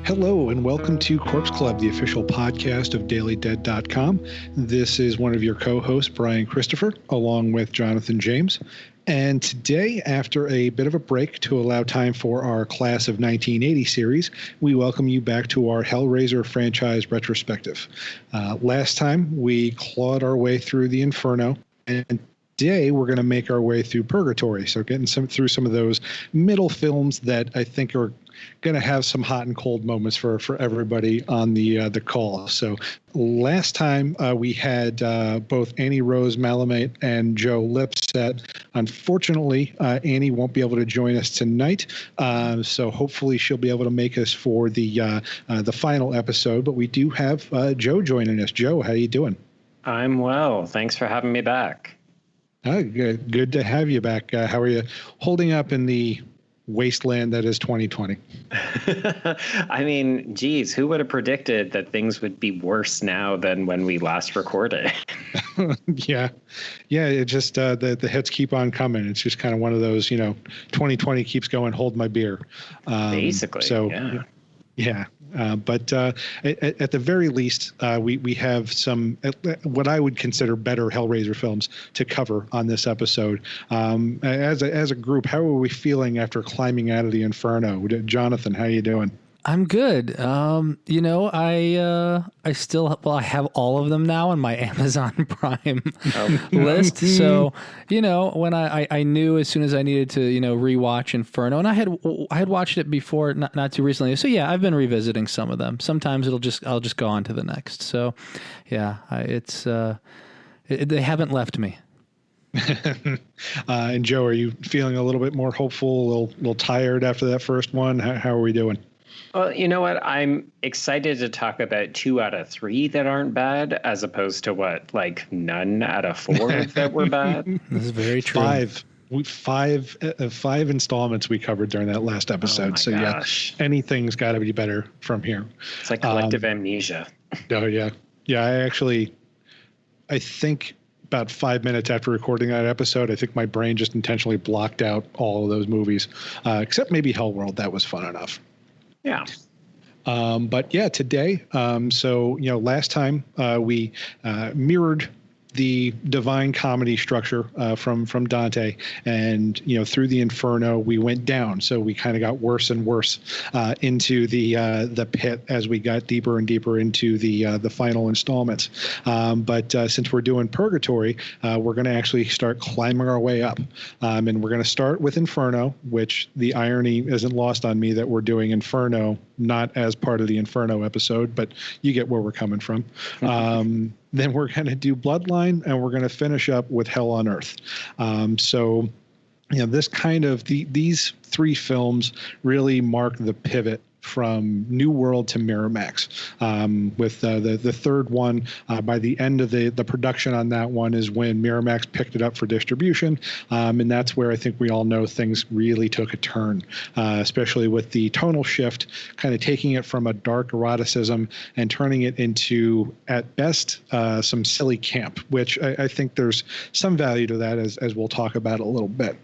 Hello and welcome to Corpse Club, the official podcast of DailyDead.com. This is one of your co-hosts, Bryan Christopher, along with Jonathan James. And today, after a bit of a break to allow time for our Class of 1980 series, we welcome you back to our Hellraiser franchise retrospective. Last time, we clawed our way through the Inferno, and today we're going to make our way through Purgatory. So getting through some of those middle films that I think are going to have some hot and cold moments for everybody on the call. So last time we had both Annie Rose Malamate and Joe Lipsett. Unfortunately, Annie won't be able to join us tonight, so hopefully she'll be able to make us for the final episode. But we do have Joe joining us. Joe, how you doing? I'm well. Thanks for having me back. Good to have you back. How are you holding up in the wasteland that is 2020? I mean, geez, who would have predicted that things would be worse now than when we last recorded? Yeah. It just the hits keep on coming. It's just kind of one of those, 2020 keeps going. Hold my beer. Basically. So yeah. But at the very least, we have some what I would consider better Hellraiser films to cover on this episode. As a group, how are we feeling after climbing out of the Inferno? Jonathan, how you doing? I'm good. I have all of them now on my Amazon Prime list. So, when I knew as soon as I needed to, rewatch Inferno, and I had watched it before, not too recently. So yeah, I've been revisiting some of them. Sometimes I'll just go on to the next. So yeah, they haven't left me. And Joe, are you feeling a little bit more hopeful, a little tired after that first one? How are we doing? Well, you know what? I'm excited to talk about 2 out of 3 that aren't bad, as opposed to none out of 4 that were bad. This is very true. Five installments we covered during that last episode. Oh my gosh. Yeah, anything's got to be better from here. It's like collective amnesia. Oh yeah. I think about 5 minutes after recording that episode, I think my brain just intentionally blocked out all of those movies, except maybe Hellworld. That was fun enough. Yeah. But yeah, today, last time we mirrored the divine comedy structure from Dante, and through the Inferno we went down, so we kind of got worse and worse into the pit as we got deeper and deeper into the final installments. But since we're doing Purgatory, we're going to actually start climbing our way up, and we're going to start with Inferno, which the irony isn't lost on me that we're doing Inferno not as part of the Inferno episode, but you get where we're coming from. Then we're going to do Bloodline, and we're going to finish up with Hell on Earth. This kind of these 3 films really mark the pivot from New World to Miramax. With the third one, by the end of the production on that one is when Miramax picked it up for distribution, and that's where I think we all know things really took a turn, especially with the tonal shift, kind of taking it from a dark eroticism and turning it into, at best, some silly camp, which I think there's some value to that, as we'll talk about a little bit.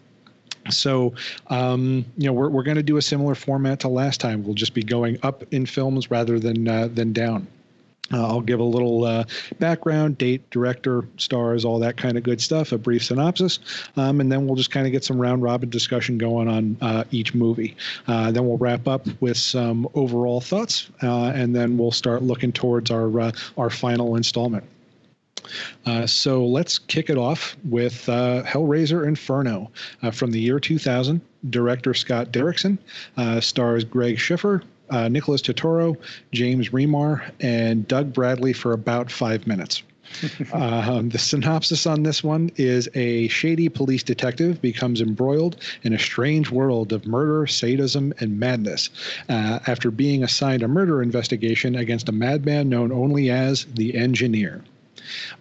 So, we're going to do a similar format to last time. We'll just be going up in films rather than down. I'll give a little background, date, director, stars, all that kind of good stuff, a brief synopsis, and then we'll just kind of get some round robin discussion going on each movie. Then we'll wrap up with some overall thoughts, and then we'll start looking towards our final installment. So let's kick it off with Hellraiser Inferno from the year 2000. Director Scott Derrickson, stars Greg Schiffer, Nicholas Totoro, James Remar, and Doug Bradley for about 5 minutes. The synopsis on this one is: a shady police detective becomes embroiled in a strange world of murder, sadism, and madness after being assigned a murder investigation against a madman known only as the Engineer.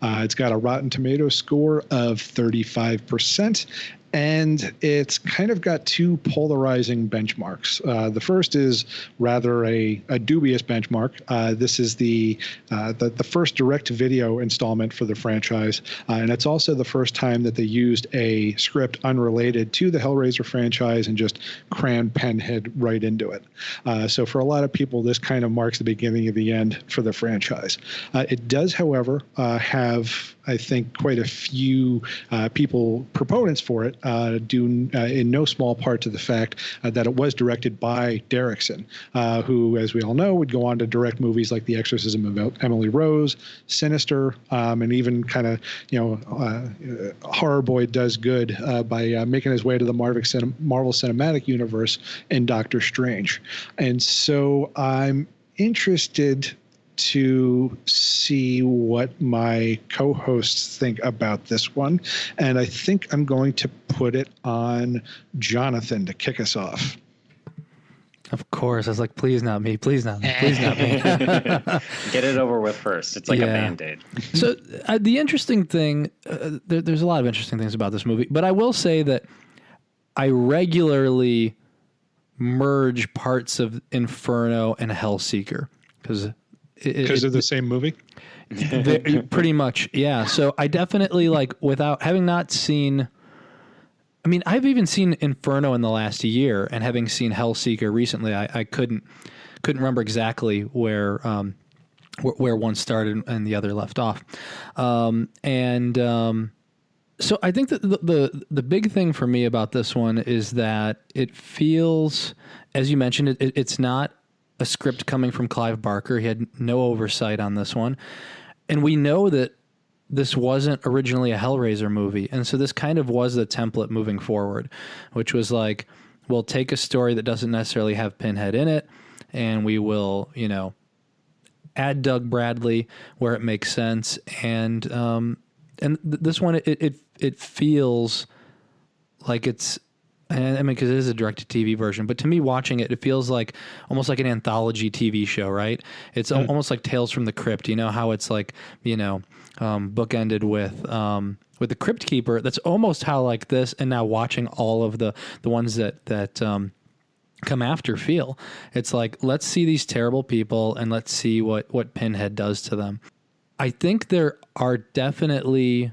It's got a Rotten Tomatoes score of 35%, And it's kind of got two polarizing benchmarks. The first is rather a dubious benchmark. This is the first direct-to-video installment for the franchise, and it's also the first time that they used a script unrelated to the Hellraiser franchise and just crammed Pinhead right into it. So for a lot of people, this kind of marks the beginning of the end for the franchise. It does, however, have, I think, quite a few proponents for it, due in no small part to the fact that it was directed by Derrickson, who, as we all know, would go on to direct movies like The Exorcism of Emily Rose, Sinister, and even kind of, Horror Boy Does Good by making his way to the Marvel Cinematic Universe in Doctor Strange. And so I'm interested to see what my co-hosts think about this one. And I think I'm going to put it on Jonathan to kick us off. Of course. I was like, please not me, please not me, please not me. Get it over with first. It's like a Band-Aid. So the interesting thing, there's a lot of interesting things about this movie, but I will say that I regularly merge parts of Inferno and Hellseeker because they're the same movie? Pretty much, yeah. So I definitely, like, without having not seen, I mean, I've even seen Inferno in the last year, and having seen Hellseeker recently, I couldn't remember exactly where one started and the other left off. So I think that the big thing for me about this one is that it feels, as you mentioned, it's not a script coming from Clive Barker. He had no oversight on this one. And we know that this wasn't originally a Hellraiser movie. And so this kind of was the template moving forward, which was like, we'll take a story that doesn't necessarily have Pinhead in it, and we will, add Doug Bradley where it makes sense. And this one, it feels like it's, I mean, because it is a direct-to-TV version, but to me, watching it, it feels like almost like an anthology TV show, right? It's almost like Tales from the Crypt. You know how it's like, bookended with the Crypt Keeper. That's almost how like this, and now watching all of the ones that come after feel. It's like, let's see these terrible people and let's see what Pinhead does to them. I think there are definitely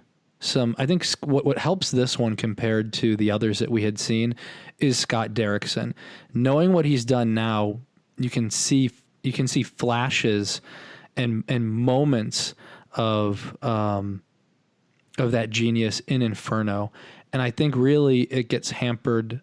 I think what helps this one compared to the others that we had seen is Scott Derrickson. Knowing what he's done now, you can see flashes and moments of that genius in Inferno. And I think really it gets hampered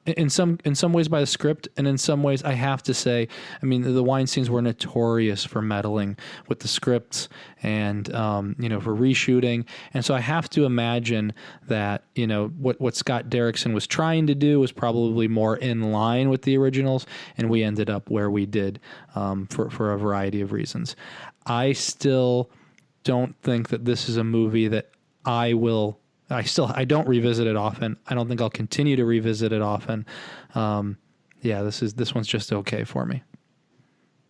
in some ways by the script, and in some ways I have to say, I mean, the Weinsteins were notorious for meddling with the scripts and for reshooting, and so I have to imagine that what Scott Derrickson was trying to do was probably more in line with the originals, and we ended up where we did for a variety of reasons. I still don't think that this is a movie that I don't revisit it often. I don't think I'll continue to revisit it often. This one's just okay for me.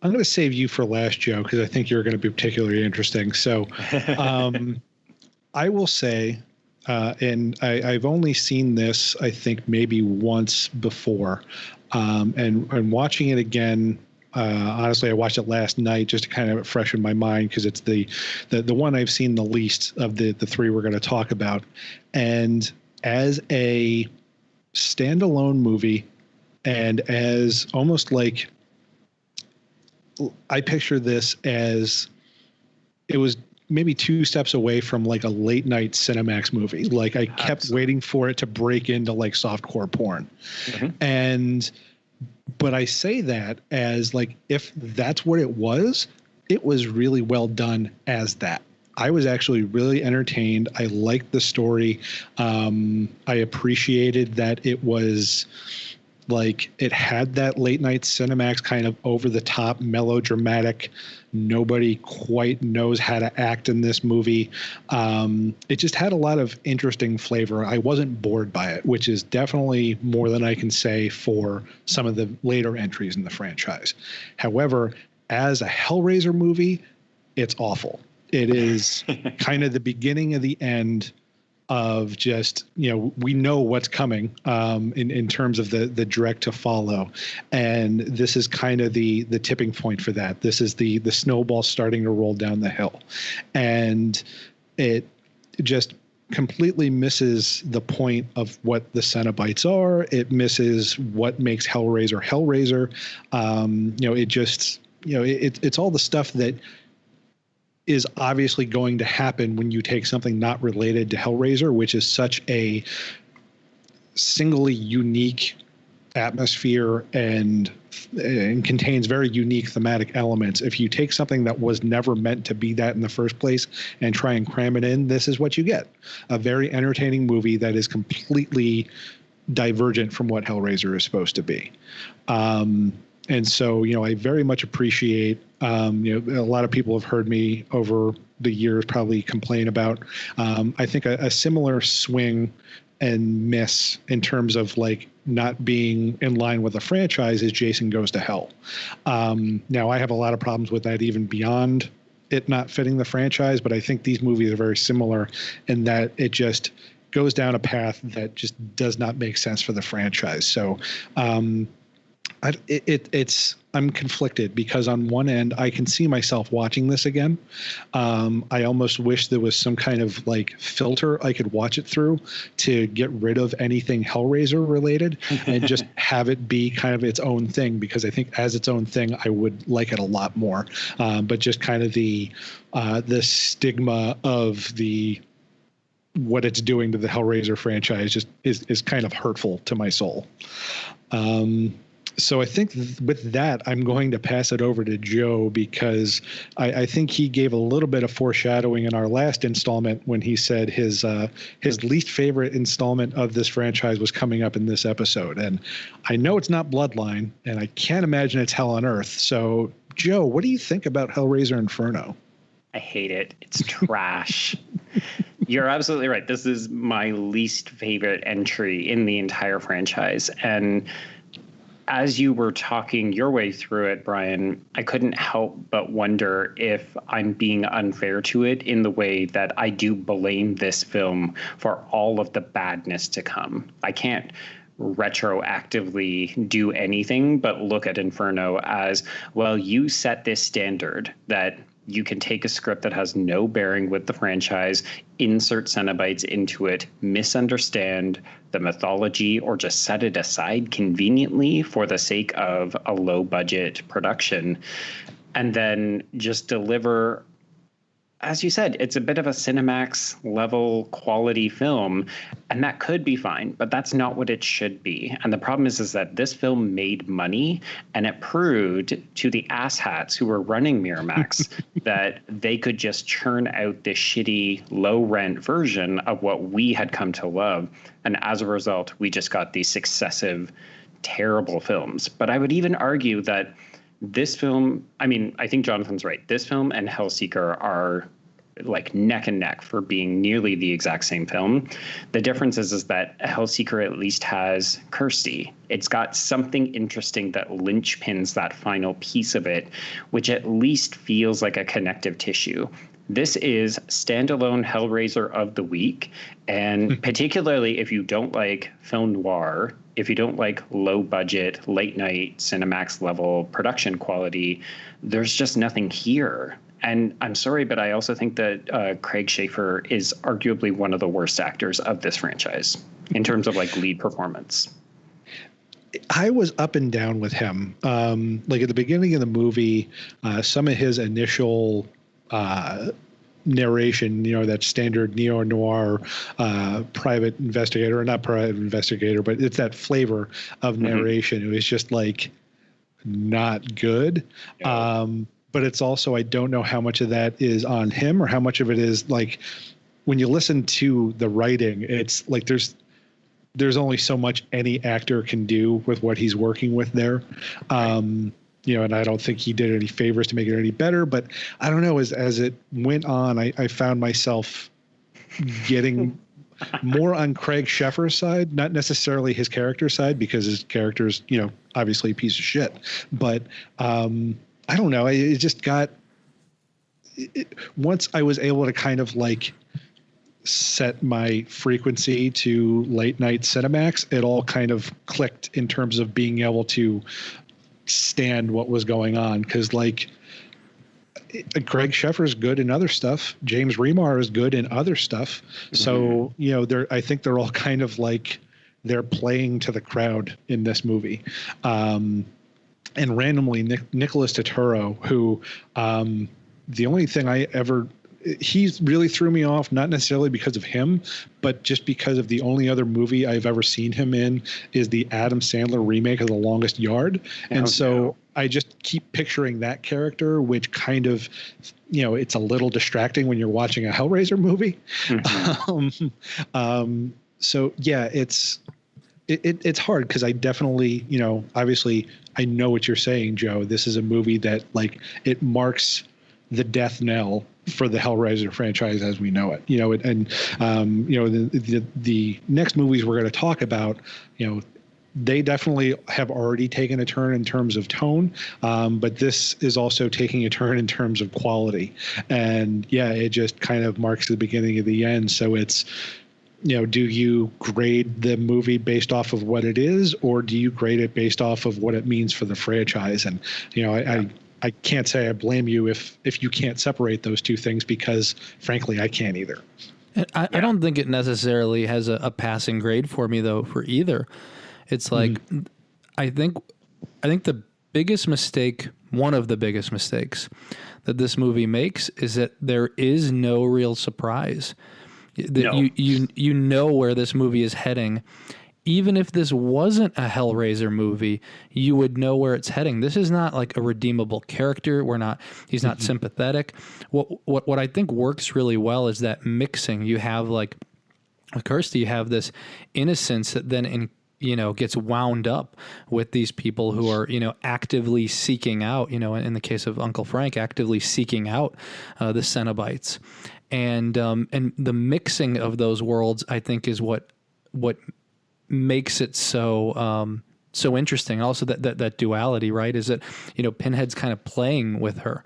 I'm going to save you for last, Joe, because I think you're going to be particularly interesting. So I will say, and I've only seen this, I think, maybe once before. And watching it again, honestly, I watched it last night just to kind of freshen my mind, because it's the one I've seen the least of the three we're going to talk about. And as a standalone movie, and as almost like, I picture this as, it was maybe two steps away from like a late night Cinemax movie. Like I kept waiting for it to break into like softcore porn. Mm-hmm. But I say that as like, if that's what it was really well done as that. I was actually really entertained. I liked the story. I appreciated that it was like, it had that late night Cinemax kind of over the top melodramatic, nobody quite knows how to act in this movie. It just had a lot of interesting flavor. I wasn't bored by it, which is definitely more than I can say for some of the later entries in the franchise. However, as a Hellraiser movie, it's awful. It is kind of the beginning of the end of just, we know what's coming in terms of the direct to follow. And this is kind of the tipping point for that. This is the snowball starting to roll down the hill. And it just completely misses the point of what the Cenobites are. It misses what makes Hellraiser Hellraiser. It just, it's all the stuff that is obviously going to happen when you take something not related to Hellraiser, which is such a singly unique atmosphere and contains very unique thematic elements. If you take something that was never meant to be that in the first place and try and cram it in, this is what you get. A very entertaining movie that is completely divergent from what Hellraiser is supposed to be. And so, I very much appreciate, a lot of people have heard me over the years probably complain about, I think a similar swing and miss in terms of like not being in line with the franchise is Jason Goes to Hell. Now I have a lot of problems with that even beyond it not fitting the franchise, but I think these movies are very similar in that it just goes down a path that just does not make sense for the franchise. So, I'm conflicted because on one end I can see myself watching this again. I almost wish there was some kind of like filter I could watch it through to get rid of anything Hellraiser related and just have it be kind of its own thing, because I think as its own thing I would like it a lot more. But just kind of the stigma of what it's doing to the Hellraiser franchise just is kind of hurtful to my soul. So I think with that, I'm going to pass it over to Joe, because I think he gave a little bit of foreshadowing in our last installment when he said his least favorite installment of this franchise was coming up in this episode. And I know it's not Bloodline, and I can't imagine it's Hell on Earth. So, Joe, what do you think about Hellraiser Inferno? I hate it. It's trash. You're absolutely right. This is my least favorite entry in the entire franchise. And as you were talking your way through it, Bryan, I couldn't help but wonder if I'm being unfair to it in the way that I do blame this film for all of the badness to come. I can't retroactively do anything but look at Inferno as, well, you set this standard that you can take a script that has no bearing with the franchise, insert Cenobites into it, misunderstand the mythology, or just set it aside conveniently for the sake of a low-budget production, and then just deliver. As you said, it's a bit of a Cinemax level quality film, and that could be fine, but that's not what it should be. And the problem is that this film made money, and it proved to the asshats who were running Miramax that they could just churn out this shitty low rent version of what we had come to love. And as a result, we just got these successive terrible films. But I would even argue that this film, I think Jonathan's right. This film and Hellseeker are like neck and neck for being nearly the exact same film. The difference is that Hellseeker at least has Kirsty. It's got something interesting that linchpins that final piece of it, which at least feels like a connective tissue. This is standalone Hellraiser of the week, and particularly if you don't like film noir, if you don't like low budget, late night, Cinemax level production quality, there's just nothing here. And I'm sorry, but I also think that Craig Schaefer is arguably one of the worst actors of this franchise in terms of like lead performance. I was up and down with him. Like at the beginning of the movie, some of his initial narration, that standard neo-noir private investigator, or not private investigator, but it's that flavor of narration. It was just like not good. Yeah. But it's also, I don't know how much of that is on him or how much of it is like when you listen to the writing, it's like there's only so much any actor can do with what he's working with there. And I don't think he did any favors to make it any better, but I don't know, as it went on, I found myself getting more on Craig Schaefer's side, not necessarily his character side, because his character's, obviously a piece of shit, but, I don't know. It just got, once I was able to kind of like set my frequency to late night Cinemax, it all kind of clicked in terms of being able to stand what was going on. Because like Greg Sheffer's good in other stuff. James Remar is good in other stuff. So, you know, I think they're all kind of like they're playing to the crowd in this movie. And randomly, Nicholas Turturro, who the only thing he's really threw me off, not necessarily because of him, but just because of the only other movie I've ever seen him in is the Adam Sandler remake of The Longest Yard. And I just keep picturing that character, which kind of, you know, it's a little distracting when you're watching a Hellraiser movie. So yeah, it's hard because I definitely, you know, obviously I know what you're saying, Joe. This is a movie that like it marks the death knell for the Hellraiser franchise as we know it, you know, and you know, the next movies we're going to talk about, you know, they definitely have already taken a turn in terms of tone, but this is also taking a turn in terms of quality. And yeah, it just kind of marks the beginning of the end. So it's, you know, do you grade the movie based off of what it is, or do you grade it based off of what it means for the franchise? And, you know, I can't say I blame you if you can't separate those two things, because frankly, I can't either. I don't think it necessarily has a passing grade for me though, for either. It's like, I think the biggest mistake, one of the biggest mistakes that this movie makes is that there is no real surprise. That you know where this movie is heading. Even if this wasn't a Hellraiser movie, you would know where it's heading. This is not like a redeemable character. He's not sympathetic. What I think works really well is that mixing. You have like with Kirsty, you have this innocence that then gets wound up with these people who are, actively seeking out, in the case of Uncle Frank, actively seeking out the Cenobites. And the mixing of those worlds, I think, is what makes it so interesting. Also, that duality, right? Is that Pinhead's kind of playing with her.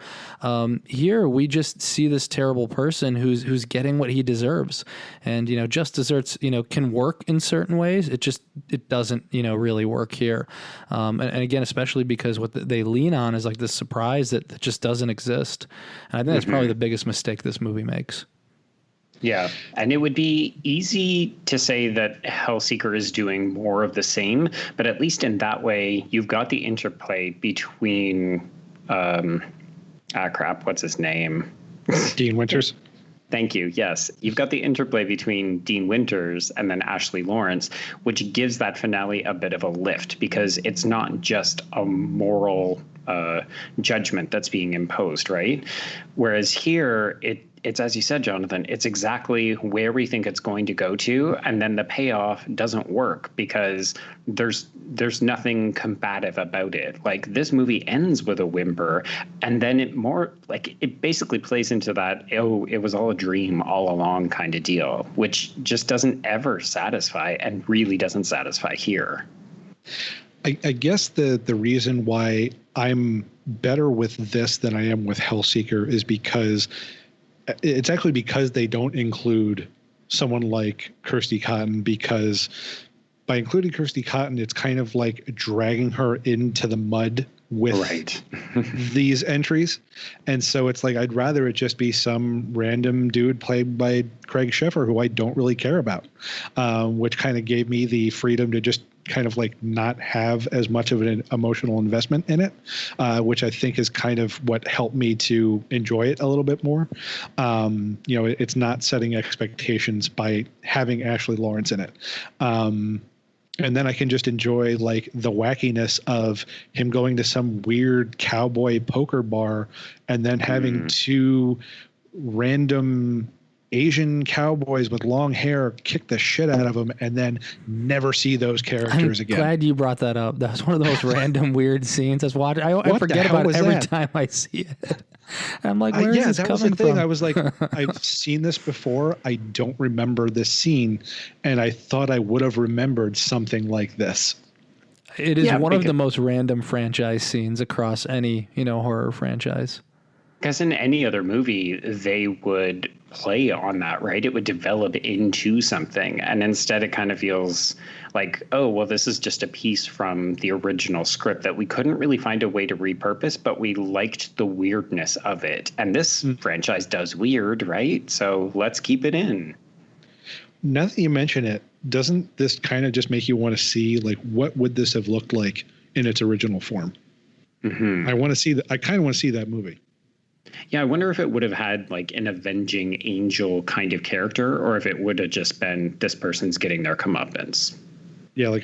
Here, we just see this terrible person who's getting what he deserves, and just desserts can work in certain ways. It doesn't really work here. And again, especially because what they lean on is like this surprise that just doesn't exist. And I think that's probably the biggest mistake this movie makes. Yeah, and it would be easy to say that Hellseeker is doing more of the same, but at least in that way, you've got the interplay between, what's his name? Dean Winters. Thank you. Yes, you've got the interplay between Dean Winters and then Ashley Lawrence, which gives that finale a bit of a lift, because it's not just a moral judgment that's being imposed, right? Whereas here, it's as you said, Jonathan, it's exactly where we think it's going to go to, and then the payoff doesn't work because there's nothing combative about it. Like, this movie ends with a whimper, and then it basically plays into that, it was all a dream all along kind of deal, which just doesn't ever satisfy, and really doesn't satisfy here. I guess the reason why I'm better with this than I am with Hellseeker is because it's actually because they don't include someone like Kirsty Cotton, because by including Kirsty Cotton, it's kind of like dragging her into the mud with these entries. And so it's like, I'd rather it just be some random dude played by Craig Sheffer, who I don't really care about, which kind of gave me the freedom to just kind of like not have as much of an emotional investment in it, which I think is kind of what helped me to enjoy it a little bit more. It's not setting expectations by having Ashley Lawrence in it. And then I can just enjoy like the wackiness of him going to some weird cowboy poker bar and then having two random Asian cowboys with long hair kick the shit out of him and then never see those characters again. I'm glad you brought that up. That was one of the most random weird scenes. I forget about it every time I see it. I'm like, where is this coming from? I was like, I've seen this before. I don't remember this scene. And I thought I would have remembered something like this. It is one of the most random franchise scenes across any, horror franchise. Because in any other movie, they would play on that, right? It would develop into something. And instead it kind of feels like, oh, well, this is just a piece from the original script that we couldn't really find a way to repurpose, but we liked the weirdness of it. And this franchise does weird, right? So let's keep it in. Now that you mention it, doesn't this kind of just make you want to see, like, what would this have looked like in its original form? Mm-hmm. I want to see that. I kind of want to see that movie. Yeah, I wonder if it would have had like an avenging angel kind of character, or if it would have just been this person's getting their comeuppance. Yeah, like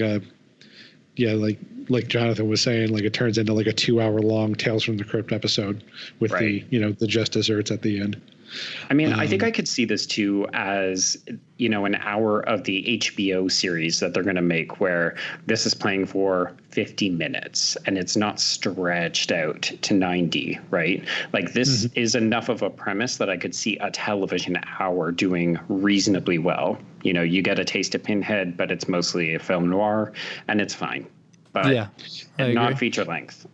Jonathan was saying, like it turns into like a 2-hour long Tales from the Crypt episode with the just desserts at the end. I mean, I think I could see this too as, an hour of the HBO series that they're going to make where this is playing for 50 minutes and it's not stretched out to 90, right? Like this is enough of a premise that I could see a television hour doing reasonably well. You get a taste of Pinhead, but it's mostly a film noir and it's fine. But not feature length.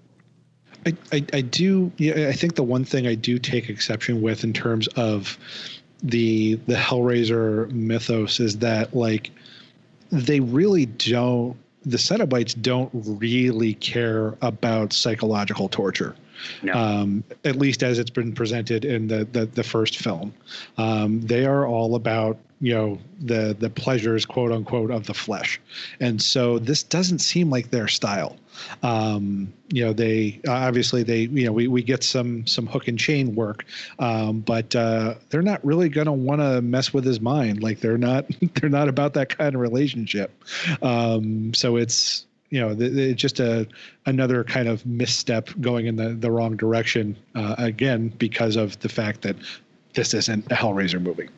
I do. Yeah, I think the one thing I do take exception with in terms of the Hellraiser mythos is that, like, they really don't. The Cenobites don't really care about psychological torture. No. At least as it's been presented in the first film. They are all about, the pleasures, quote unquote, of the flesh. And so this doesn't seem like their style. They obviously we get some hook and chain work, but they're not really going to want to mess with his mind. Like they're not about that kind of relationship. So it's, it's just another kind of misstep going in the wrong direction, again, because of the fact that this isn't a Hellraiser movie.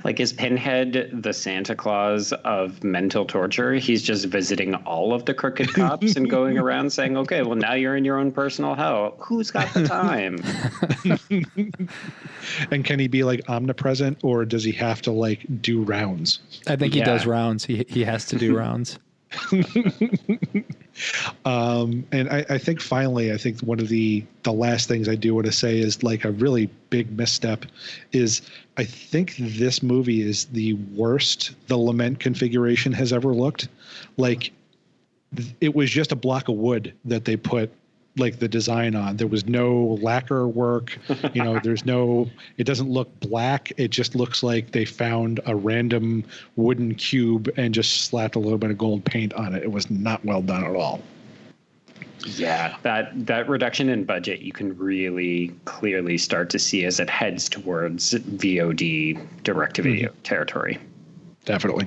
Like, is Pinhead the Santa Claus of mental torture? He's just visiting all of the crooked cops and going around saying, okay, well, now you're in your own personal hell. Who's got the time? And can he be like omnipresent, or does he have to like do rounds? I think he does rounds. He has to do rounds. And I think finally, I think one of the last things I do want to say is like a really big misstep is I think this movie is the worst the Lament configuration has ever looked. Like it was just a block of wood that they put like the design on. There was no lacquer work, it doesn't look black. It just looks like they found a random wooden cube and just slapped a little bit of gold paint on it. It was not well done at all. Yeah, that reduction in budget you can really clearly start to see as it heads towards VOD direct-to-video territory. Definitely.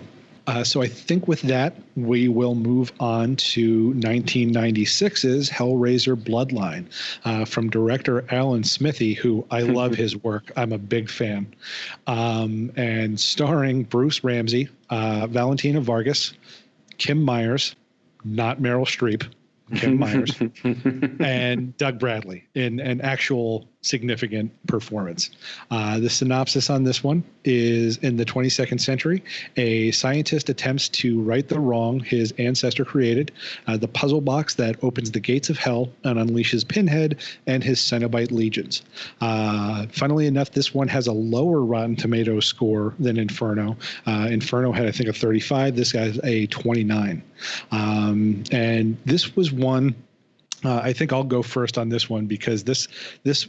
So I think with that, we will move on to 1996's Hellraiser Bloodline from director Alan Smithee, who I love his work. I'm a big fan. And starring Bruce Ramsey, Valentina Vargas, Kim Myers, not Meryl Streep, Kim Myers, and Doug Bradley in an actual significant performance. The synopsis on this one is, in the 22nd century, a scientist attempts to right the wrong his ancestor created, the puzzle box that opens the gates of hell and unleashes Pinhead and his Cenobite legions. Funnily enough, this one has a lower Rotten Tomatoes score than Inferno. Inferno had, I think, a 35. This guy's a 29. And this was one, I think I'll go first on this one because this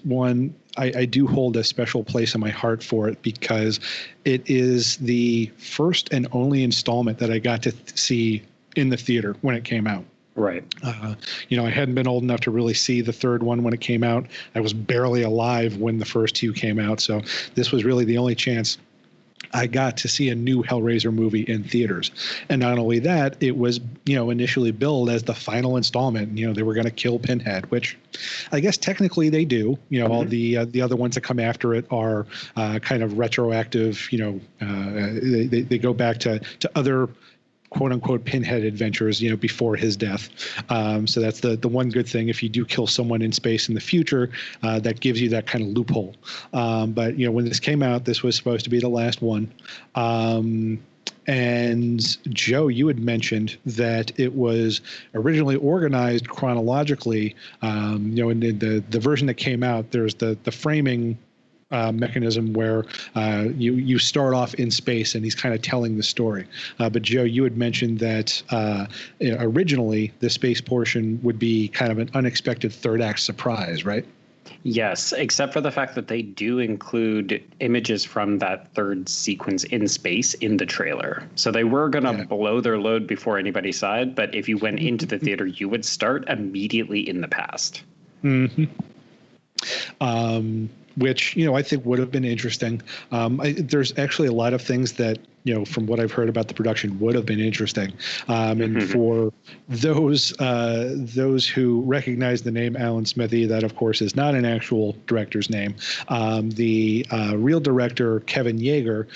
one, I do hold a special place in my heart for it because it is the first and only installment that I got to see in the theater when it came out. Right. I hadn't been old enough to really see the third one when it came out. I was barely alive when the first two came out. So this was really the only chance I got to see a new Hellraiser movie in theaters. And not only that, it was, initially billed as the final installment. They were going to kill Pinhead, which I guess technically they do. All the other ones that come after it are kind of retroactive. They go back to other quote unquote Pinhead adventures, before his death. So that's the one good thing. If you do kill someone in space in the future, that gives you that kind of loophole. But when this came out, this was supposed to be the last one. And Joe, you had mentioned that it was originally organized chronologically. In the version that came out, there's the framing mechanism where you start off in space and he's kind of telling the story. But Joe, you had mentioned that originally the space portion would be kind of an unexpected third act surprise, right? Yes, except for the fact that they do include images from that third sequence in space in the trailer. So they were going to blow their load before anybody saw it, but if you went into the theater, you would start immediately in the past. Mm-hmm. Which, I think would have been interesting. There's actually a lot of things that, from what I've heard about the production would have been interesting. And for those who recognize the name Alan Smithee, that of course is not an actual director's name. The real director, Kevin Yagher,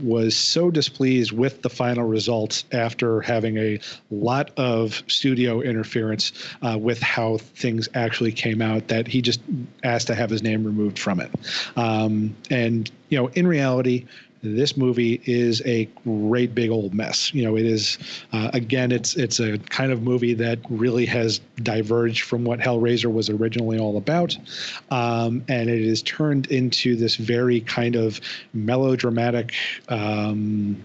was so displeased with the final results after having a lot of studio interference with how things actually came out that he just asked to have his name removed from it. And, in reality, this movie is a great big old mess. It is, again, it's a kind of movie that really has diverged from what Hellraiser was originally all about. And it is turned into this very kind of melodramatic, I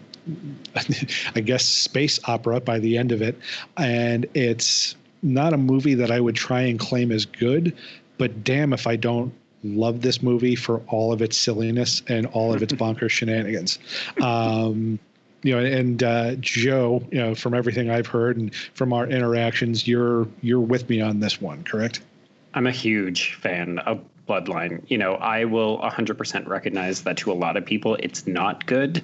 guess, space opera by the end of it. And it's not a movie that I would try and claim as good, but damn if I don't love this movie for all of its silliness and all of its bonkers shenanigans. Joe, from everything I've heard and from our interactions, you're with me on this one, correct? I'm a huge fan of Bloodline. I will 100% recognize that to a lot of people, it's not good.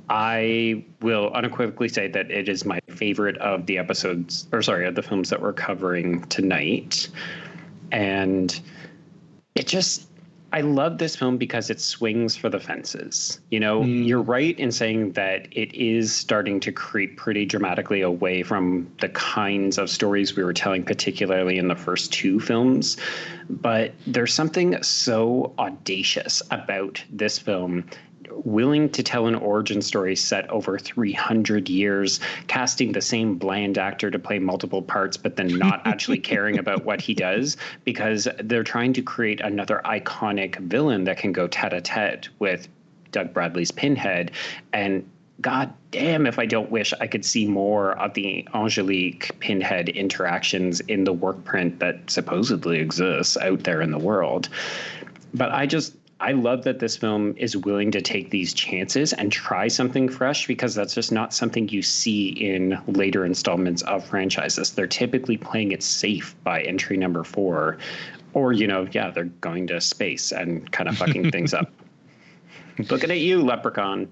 I will unequivocally say that it is my favorite of the of the films that we're covering tonight. And I love this film because it swings for the fences. You're right in saying that it is starting to creep pretty dramatically away from the kinds of stories we were telling, particularly in the first two films. But there's something so audacious about this film, willing to tell an origin story set over 300 years, casting the same bland actor to play multiple parts, but then not actually caring about what he does, because they're trying to create another iconic villain that can go tete-a-tete with Doug Bradley's Pinhead. And God damn if I don't wish I could see more of the Angelique Pinhead interactions in the work print that supposedly exists out there in the world. But I love that this film is willing to take these chances and try something fresh, because that's just not something you see in later installments of franchises. They're typically playing it safe by entry number 4, or, they're going to space and kind of fucking things up. Looking at you, Leprechaun.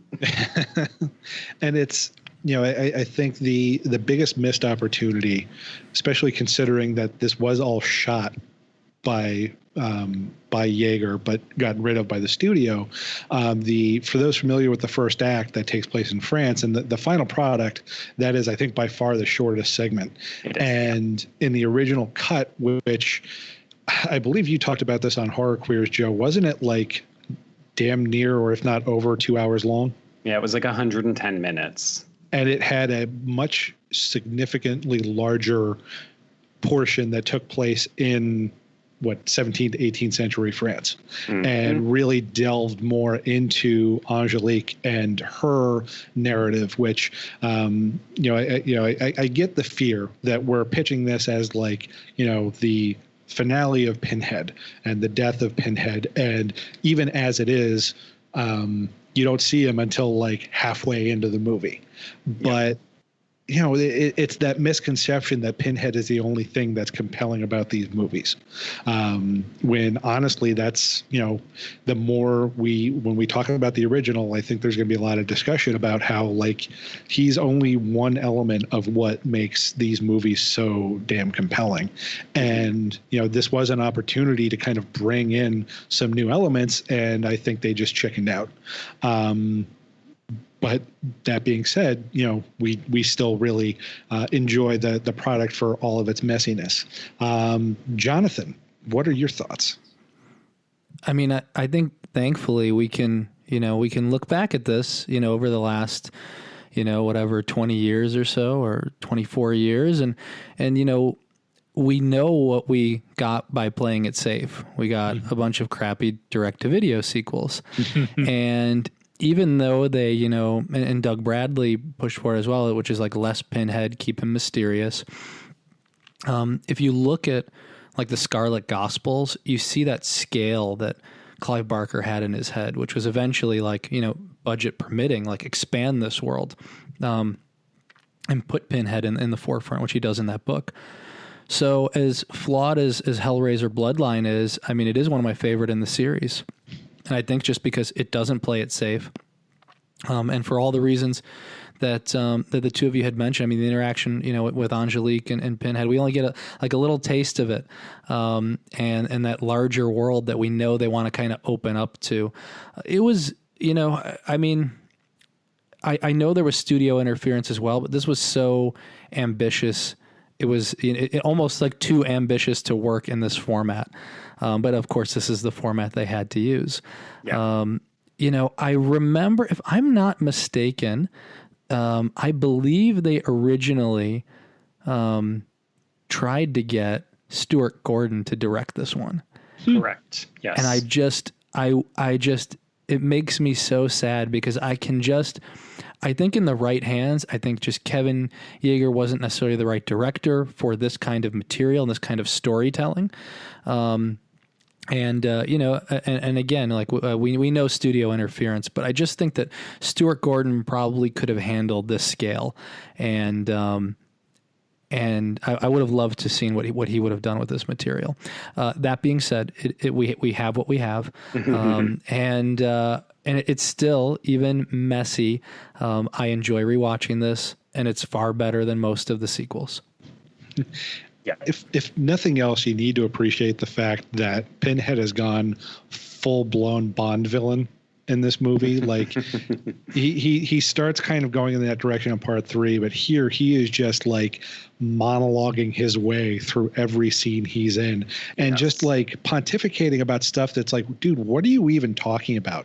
And it's, I think the biggest missed opportunity, especially considering that this was all shot by Yagher, but gotten rid of by the studio. For those familiar with the first act that takes place in France, and the final product, that is, I think, by far the shortest segment. And in the original cut, which I believe you talked about this on Horror Queers, Joe, wasn't it like damn near, or if not over 2 hours long? Yeah, it was like 110 minutes. And it had a much significantly larger portion that took place in 17th to 18th century France, and really delved more into Angelique and her narrative, which, I get the fear that we're pitching this as like, the finale of Pinhead and the death of Pinhead. And even as it is, you don't see him until like halfway into the movie. But it's that misconception that Pinhead is the only thing that's compelling about these movies. When honestly, that's, the more when we talk about the original, I think there's going to be a lot of discussion about how like he's only one element of what makes these movies so damn compelling. And, this was an opportunity to kind of bring in some new elements, and I think they just chickened out. But that being said, we still really enjoy the product for all of its messiness. Jonathan, what are your thoughts? I mean, I think thankfully we can look back at this, over the last, 20 years or so, or 24 years. And we know what we got by playing it safe. We got a bunch of crappy direct-to-video sequels. And even though they, you know, and Doug Bradley pushed for it as well, which is like less Pinhead, keep him mysterious. If you look at like the Scarlet Gospels, you see that scale that Clive Barker had in his head, which was eventually like, you know, budget permitting, like expand this world and put Pinhead in the forefront, which he does in that book. So as flawed as Hellraiser Bloodline is, I mean, it is one of my favorite in the series. And I think just because it doesn't play it safe, and for all the reasons that the two of you had mentioned, I mean, the interaction, you know, with Angelique and Pinhead, we only get a little taste of it, and that larger world that we know they want to kind of open up to. It was, you know, I mean, I know there was studio interference as well, but this was so ambitious. It was it almost like too ambitious to work in this format. But of course, this is the format they had to use. Yeah. You know, I remember, if I'm not mistaken, I believe they originally tried to get Stuart Gordon to direct this one. Correct. Yes. And I just, it makes me so sad because I think in the right hands, I think just Kevin Yagher wasn't necessarily the right director for this kind of material and this kind of storytelling. You know, and again, like we know studio interference, but I just think that Stuart Gordon probably could have handled this scale, and I would have loved to seen what he would have done with this material. That being said, we have what we have, and it's still even messy. I enjoy rewatching this, and it's far better than most of the sequels. Yeah. If nothing else, you need to appreciate the fact that Pinhead has gone full-blown Bond villain in this movie. Like he starts kind of going in that direction in part 3, but here he is just like monologuing his way through every scene he's in, and just like pontificating about stuff that's like, dude, what are you even talking about?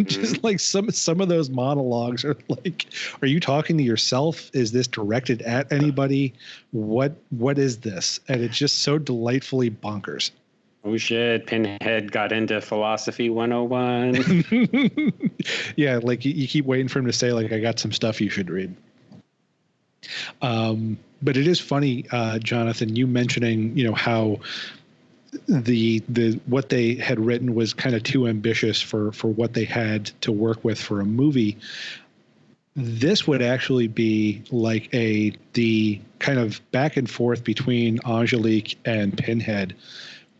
Just like some of those monologues are like, are you talking to yourself? Is this directed at anybody? What is this? And it's just so delightfully bonkers. Oh shit, Pinhead got into philosophy 101. Yeah, like you keep waiting for him to say, like, I got some stuff you should read. But it is funny, Jonathan, you mentioning, you know, how the what they had written was kind of too ambitious for what they had to work with for a movie. This would actually be like the kind of back and forth between Angelique and Pinhead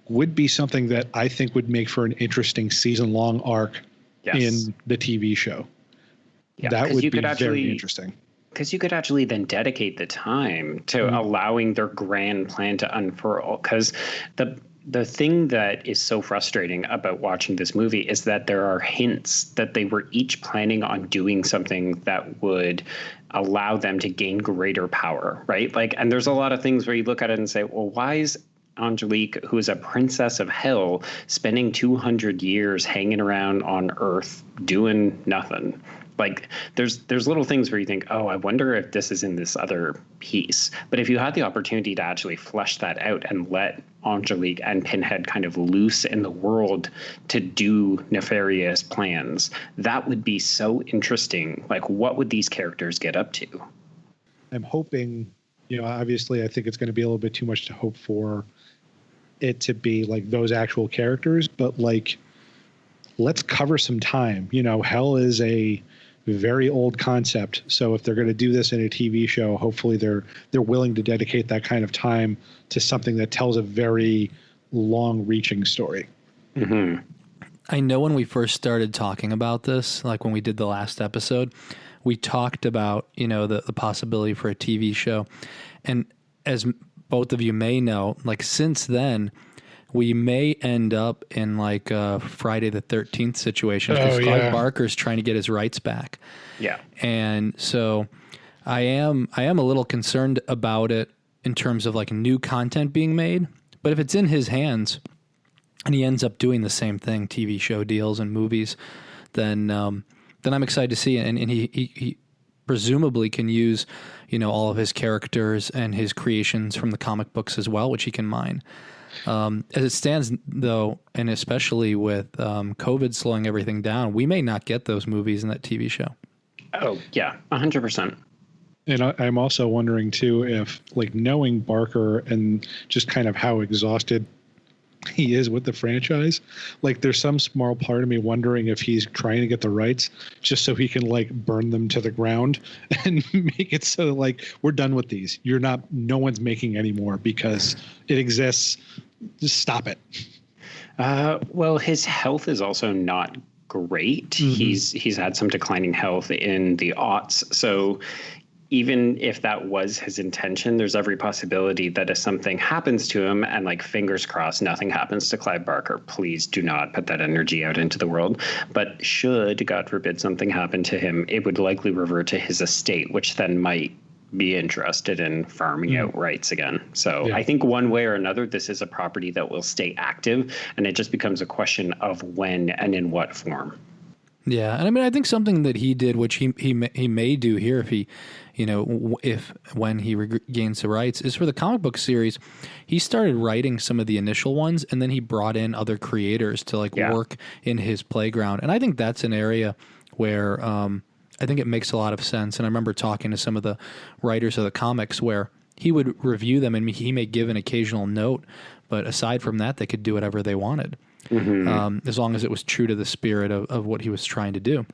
would be something that I think would make for an interesting season-long arc in the TV show. Yeah, that would be very interesting. Because you could actually then dedicate the time to allowing their grand plan to unfurl. Because the thing that is so frustrating about watching this movie is that there are hints that they were each planning on doing something that would allow them to gain greater power, right? Like, and there's a lot of things where you look at it and say, well, why is Angelique, who is a princess of hell, spending 200 years hanging around on Earth doing nothing? Like, there's little things where you think, oh, I wonder if this is in this other piece. But if you had the opportunity to actually flesh that out and let Angelique and Pinhead kind of loose in the world to do nefarious plans, that would be so interesting. Like, what would these characters get up to? I'm hoping, you know, obviously I think it's going to be a little bit too much to hope for it to be like those actual characters, but like, let's cover some time. You know, hell is a very old concept. So if they're going to do this in a TV show, hopefully they're willing to dedicate that kind of time to something that tells a very long-reaching story. Mm-hmm. I know when we first started talking about this, like when we did the last episode, we talked about, you know, the possibility for a TV show. And as both of you may know, like since then, we may end up in like a Friday the 13th situation because Clive Barker's trying to get his rights back. Yeah. And so I am a little concerned about it in terms of like new content being made. But if it's in his hands and he ends up doing the same thing, TV show deals and movies, then I'm excited to see it. And he presumably can use, all of his characters and his creations from the comic books as well, which he can mine. As it stands, though, and especially with COVID slowing everything down, we may not get those movies in that TV show. Oh, yeah, 100%. And I'm also wondering, too, if, like, knowing Barker and just kind of how exhausted he is with the franchise, like, there's some small part of me wondering if he's trying to get the rights just so he can, like, burn them to the ground and make it so, like, we're done with these. No one's making any more because it exists. Just stop it. Well, his health is also not great. Mm-hmm. He's had some declining health in the aughts. So even if that was his intention, there's every possibility that if something happens to him, and, like, fingers crossed, nothing happens to Clive Barker, please do not put that energy out into the world. But should, God forbid, something happen to him, it would likely revert to his estate, which then might be interested in farming out rights again. So yeah. I think one way or another, this is a property that will stay active, and it just becomes a question of when and in what form. Yeah, and I mean, I think something that he did, which he may do here when he regains the rights, is for the comic book series. He started writing some of the initial ones, and then he brought in other creators to work in his playground. And I think that's an area where I think it makes a lot of sense. And I remember talking to some of the writers of the comics where he would review them, and he may give an occasional note, but aside from that, they could do whatever they wanted. Mm-hmm. As long as it was true to the spirit of what he was trying to do.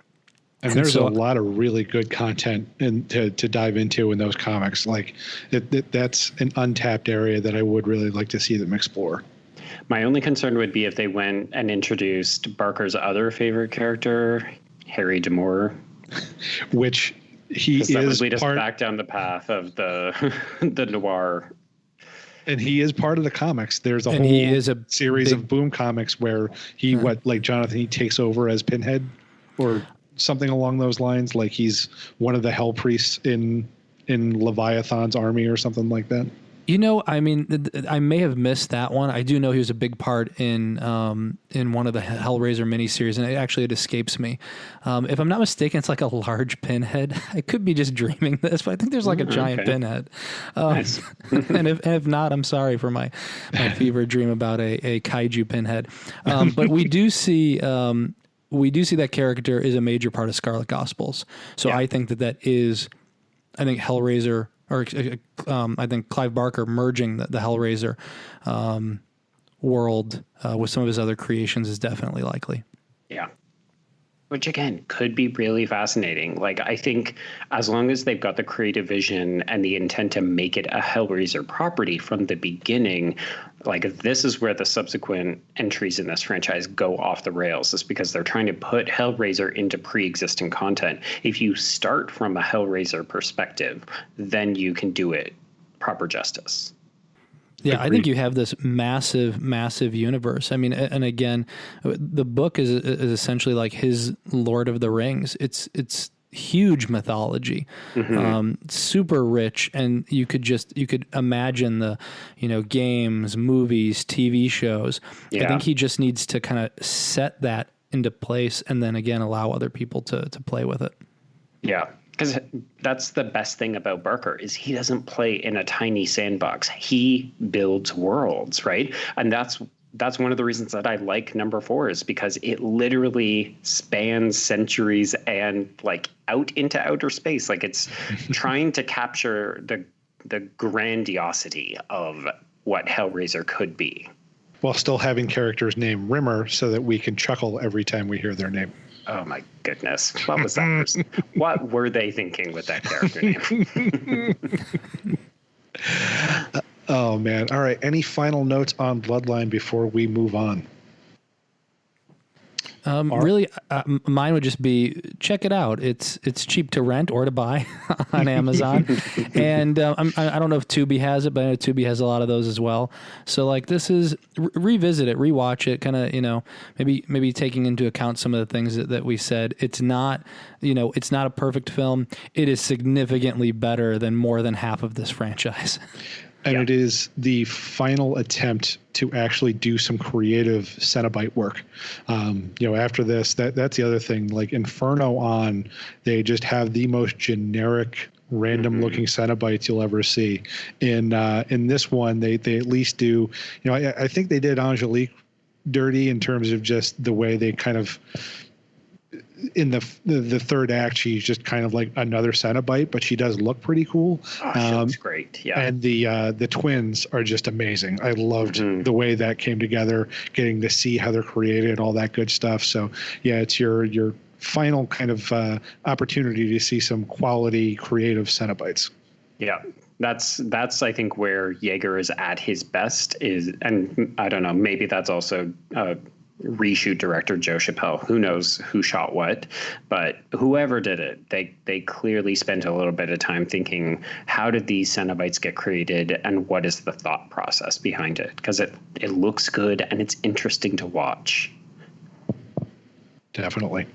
And there's a lot of really good content to dive into in those comics. Like that's an untapped area that I would really like to see them explore. My only concern would be if they went and introduced Barker's other favorite character, Harry D'Amour. Which he is that would lead us back down the path of the noir. And he is part of the comics. There's a whole series of Boom comics where he, Jonathan, he takes over as Pinhead or something along those lines. Like he's one of the hell priests in Leviathan's army or something like that. I mean, I may have missed that one. I do know he was a big part in one of the Hellraiser miniseries, and it escapes me. If I'm not mistaken, it's like a large pinhead. I could be just dreaming this, but I think there's like a giant pinhead. Nice. and if not, I'm sorry for my fever dream about a kaiju pinhead. But we do see that character is a major part of Scarlet Gospels. So I think that is, Hellraiser. Or I think Clive Barker merging the Hellraiser world with some of his other creations is definitely likely. Yeah. Which, again, could be really fascinating. Like, I think as long as they've got the creative vision and the intent to make it a Hellraiser property from the beginning, like, this is where the subsequent entries in this franchise go off the rails, is because they're trying to put Hellraiser into pre-existing content. If you start from a Hellraiser perspective, then you can do it proper justice. Yeah, I think you have this massive, massive universe. I mean, and again, the book is essentially like his Lord of the Rings. It's huge mythology, super rich, and you could imagine the games, movies, TV shows. Yeah. I think he just needs to kind of set that into place, and then again allow other people to play with it. Yeah. Because that's the best thing about Barker is he doesn't play in a tiny sandbox. He builds worlds, right? And that's one of the reasons that I like number 4 is because it literally spans centuries and like out into outer space. Like it's trying to capture the grandiosity of what Hellraiser could be. While still having characters named Rimmer so that we can chuckle every time we hear their name. Oh my goodness. What was that person? What were they thinking with that character name? Oh man. All right. Any final notes on Bloodline before we move on? Really, mine would just be check it out. It's cheap to rent or to buy on Amazon, and I don't know if Tubi has it, but I know Tubi has a lot of those as well. So like this is revisit it, rewatch it, kind of maybe taking into account some of the things that we said. It's not it's not a perfect film. It is significantly better than more than half of this franchise. And it is the final attempt to actually do some creative Cenobite work. After this, that's the other thing. Like Inferno on, they just have the most generic, random looking Cenobites you'll ever see. In this one, they at least do. I think they did Angelique dirty in terms of just the way they kind of. In the third act, she's just kind of like another Cenobite, but she does look pretty cool. She looks great. Yeah. And the twins are just amazing. I loved the way that came together, getting to see how they're created, all that good stuff. So yeah, it's your final kind of opportunity to see some quality creative Cenobites. Yeah. That's I think where Yagher is at his best and I don't know, maybe that's also reshoot director Joe Chappelle. Who knows who shot what, but whoever did it, they clearly spent a little bit of time thinking, how did these Cenobites get created and what is the thought process behind it? Because it looks good and it's interesting to watch. Definitely.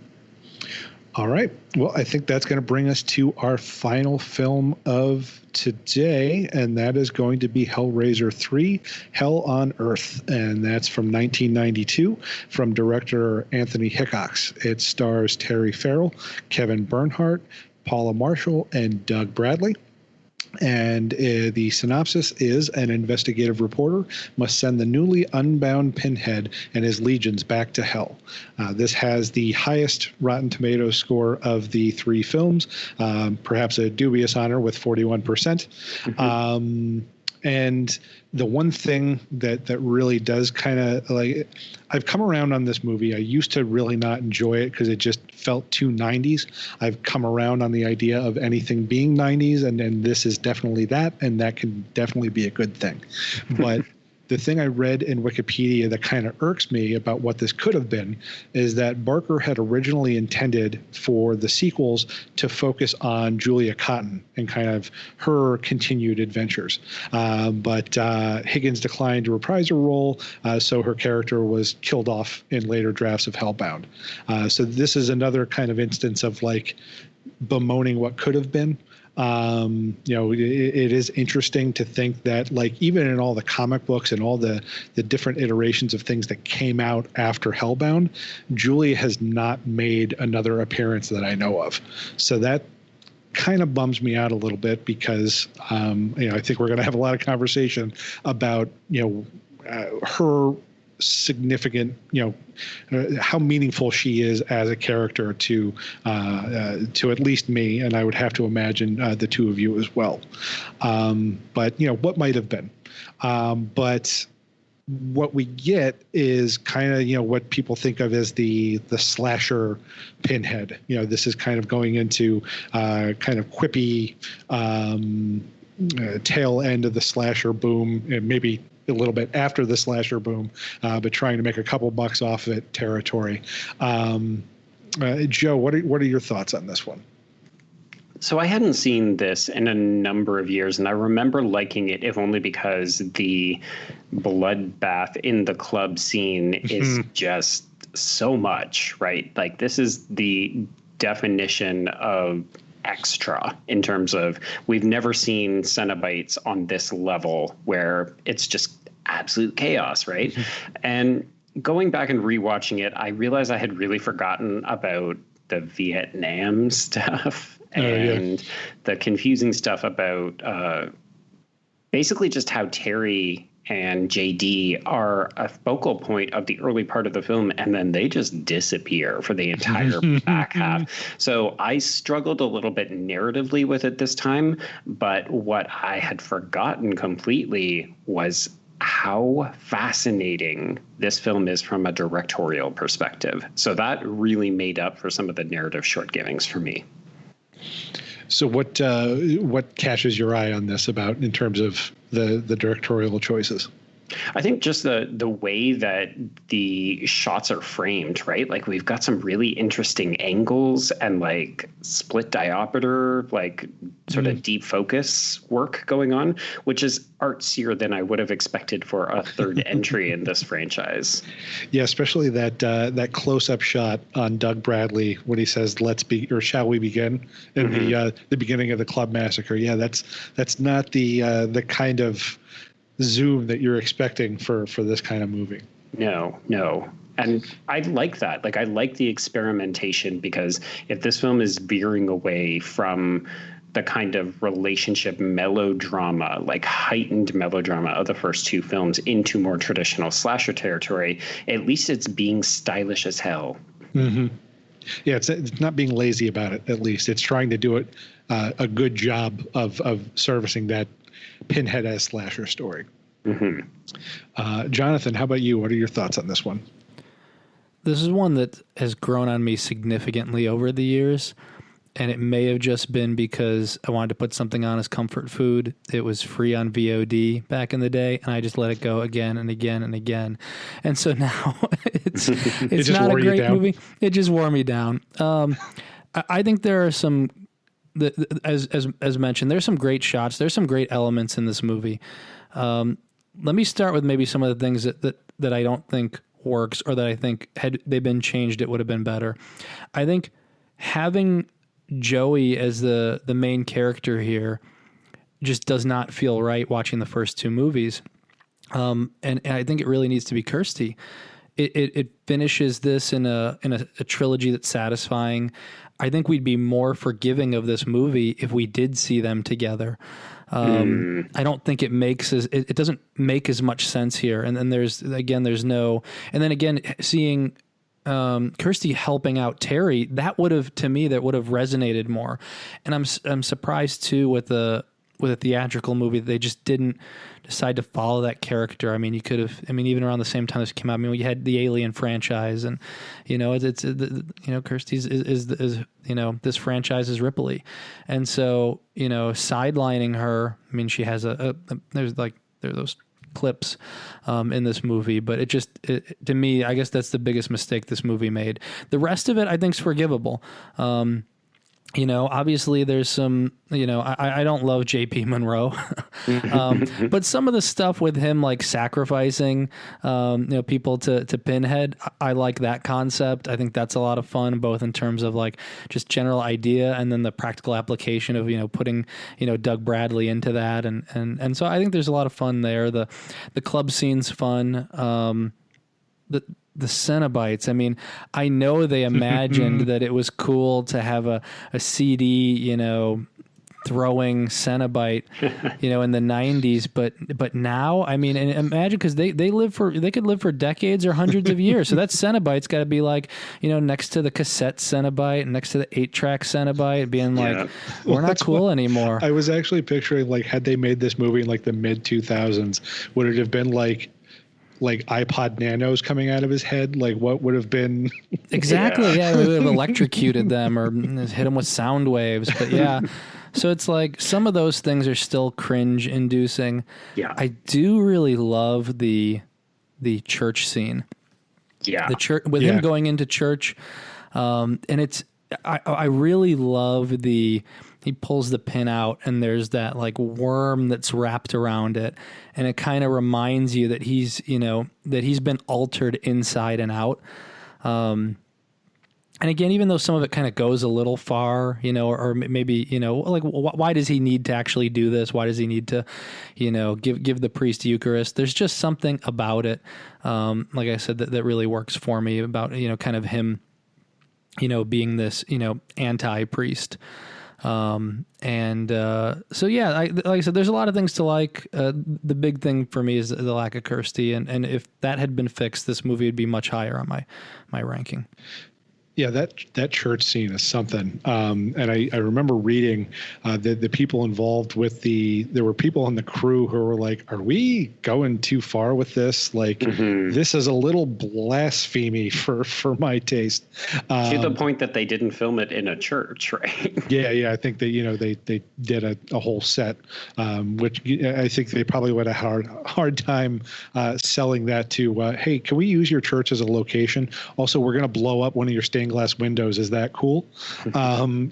All right. Well, I think that's going to bring us to our final film of today, and that is going to be Hellraiser 3, Hell on Earth, and that's from 1992 from director Anthony Hickox. It stars Terry Farrell, Kevin Bernhardt, Paula Marshall, and Doug Bradley. And the synopsis is: an investigative reporter must send the newly unbound Pinhead and his legions back to hell. This has the highest Rotten Tomatoes score of the three films, perhaps a dubious honor with 41%. And the one thing that really does kind of like, I've come around on this movie. I used to really not enjoy it because it just felt too 90s. I've come around on the idea of anything being 90s, and this is definitely that, and that can definitely be a good thing. But the thing I read in Wikipedia that kind of irks me about what this could have been is that Barker had originally intended for the sequels to focus on Julia Cotton and kind of her continued adventures. But Higgins declined to reprise her role, so her character was killed off in later drafts of Hellbound. So this is another kind of instance of like bemoaning what could have been. It is interesting to think that, like, even in all the comic books and all the different iterations of things that came out after Hellbound, Julia has not made another appearance that I know of. So that kind of bums me out a little bit because, I think we're going to have a lot of conversation about, her significant, how meaningful she is as a character to at least me, and I would have to imagine the two of you as well. But what might have been. But what we get is kind of what people think of as the slasher Pinhead. This is kind of going into kind of quippy tail end of the slasher boom, and maybe a little bit after the slasher boom, but trying to make a couple bucks off of it territory. Joe, what are your thoughts on this one? So I hadn't seen this in a number of years, and I remember liking it, if only because the bloodbath in the club scene is just so much, right? Like, this is the definition of extra in terms of, we've never seen Cenobites on this level where it's just absolute chaos, right? And going back and rewatching it, I realized I had really forgotten about the Vietnam stuff and the confusing stuff about basically just how Terry and JD are a focal point of the early part of the film, and then they just disappear for the entire back half. So I struggled a little bit narratively with it this time, but what I had forgotten completely was how fascinating this film is from a directorial perspective. So that really made up for some of the narrative shortcomings for me. So what catches your eye on this about in terms of the directorial choices? I think just the way that the shots are framed, right? Like we've got some really interesting angles and like split diopter, like sort of deep focus work going on, which is artsier than I would have expected for a third entry in this franchise. Yeah, especially that close-up shot on Doug Bradley when he says "Shall we begin?" in the beginning of the club massacre. Yeah, that's not the kind of zoom that you're expecting for this kind of movie. No. And I like that. Like, I like the experimentation, because if this film is veering away from the kind of relationship melodrama, like heightened melodrama of the first two films into more traditional slasher territory, at least it's being stylish as hell. Mm-hmm. Yeah, it's not being lazy about it. At least it's trying to do it a good job of servicing that Pinhead as slasher story. Jonathan, how about you? What are your thoughts on this one? This is one that has grown on me significantly over the years, and it may have just been because I wanted to put something on as comfort food. It was free on VOD back in the day, and I just let it go again and again and again. And so now it's not a great movie. It just wore me down. I think there are some, as mentioned, there's some great shots. There's some great elements in this movie. Let me start with maybe some of the things that I don't think works, or that I think had they been changed, it would have been better. I think having Joey as the main character here just does not feel right watching the first two movies. And I think it really needs to be Kirsty. It finishes this in a trilogy that's satisfying. I think we'd be more forgiving of this movie if we did see them together. I don't think it doesn't make as much sense here. And then seeing Kirsty helping out Terry, that would have resonated more. And I'm surprised too with a theatrical movie that they just didn't decide to follow that character. I mean, even around the same time this came out, you had the Alien franchise, and Kirsty's is this franchise is Ripley, and so sidelining her. I mean, she has there are those clips in this movie, but to me, I guess that's the biggest mistake this movie made. The rest of it, I think, is forgivable. Obviously there's some, I don't love JP Monroe, but some of the stuff with him, like sacrificing, people to Pinhead, I like that concept. I think that's a lot of fun, both in terms of like just general idea and then the practical application of, putting, Doug Bradley into that. And so I think there's a lot of fun there. The club scene's fun. The Cenobites. I mean, I know they imagined that it was cool to have a CD, throwing Cenobite, in the 90s, but now, I mean, and imagine, because they could live for decades or hundreds of years. So that Cenobite's got to be like, next to the cassette Cenobite, next to the 8-track Cenobite, being like, we're not cool anymore. I was actually picturing, like, had they made this movie in like the mid 2000s, would it have been like iPod Nanos coming out of his head? Like, what would have been? Exactly. Yeah. We would have electrocuted them or hit them with sound waves. But yeah. So it's like some of those things are still cringe inducing. Yeah. I do really love the church scene. Yeah. The church with him going into church. And I really love he pulls the pin out and there's that like worm that's wrapped around it. And it kind of reminds you that he's been altered inside and out. And again, even though some of it kind of goes a little far, or maybe, like why does he need to actually do this? Why does he need to, give the priest Eucharist? There's just something about it. Like I said, that really works for me about, kind of him, being this, anti-priest. So yeah, like I said, there's a lot of things to like. The big thing for me is the lack of Kirsty, and if that had been fixed, this movie would be much higher on my ranking. Yeah, that church scene is something. And I remember reading the people involved with there were people on the crew who were like, are we going too far with this? Like, this is a little blasphemy for my taste. To the point that they didn't film it in a church, right? Yeah. I think that, they did a whole set, which I think they probably would have hard time selling that to, hey, can we use your church as a location? Also, we're going to blow up one of your stained glass windows. Is that cool?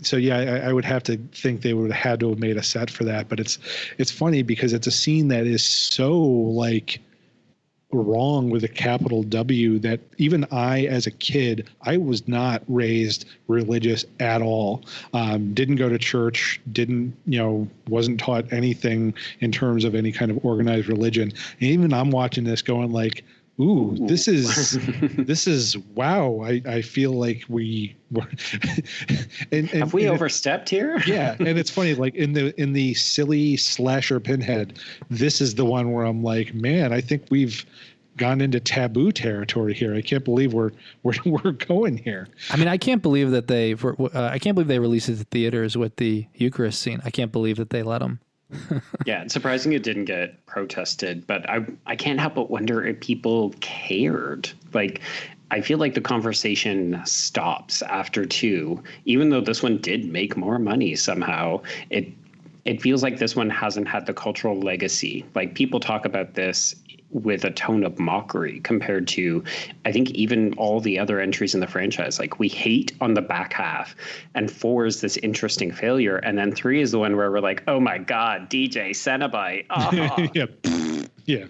So yeah, I would have to think they would have had to have made a set for that. But it's funny because it's a scene that is so like wrong with a capital W that even I, as a kid, I was not raised religious at all. Didn't go to church, wasn't taught anything in terms of any kind of organized religion. And even I'm watching this going like, ooh, this is wow. I feel like we were. Have we overstepped here? Yeah, and it's funny. Like in the silly slasher Pinhead, this is the one where I'm like, man, I think we've gone into taboo territory here. I can't believe we're going here. I mean, I can't believe that they released it to theaters with the Eucharist scene. I can't believe that they let them. Yeah, it's surprising it didn't get protested, but I can't help but wonder if people cared. Like, I feel like the conversation stops after 2, even though this one did make more money somehow. It feels like this one hasn't had the cultural legacy. Like, people talk about this with a tone of mockery compared to, I think, even all the other entries in the franchise. Like, we hate on the back half, and 4 is this interesting failure, and then 3 is the one where we're like, oh my God, DJ Cenobite. Oh. Yeah.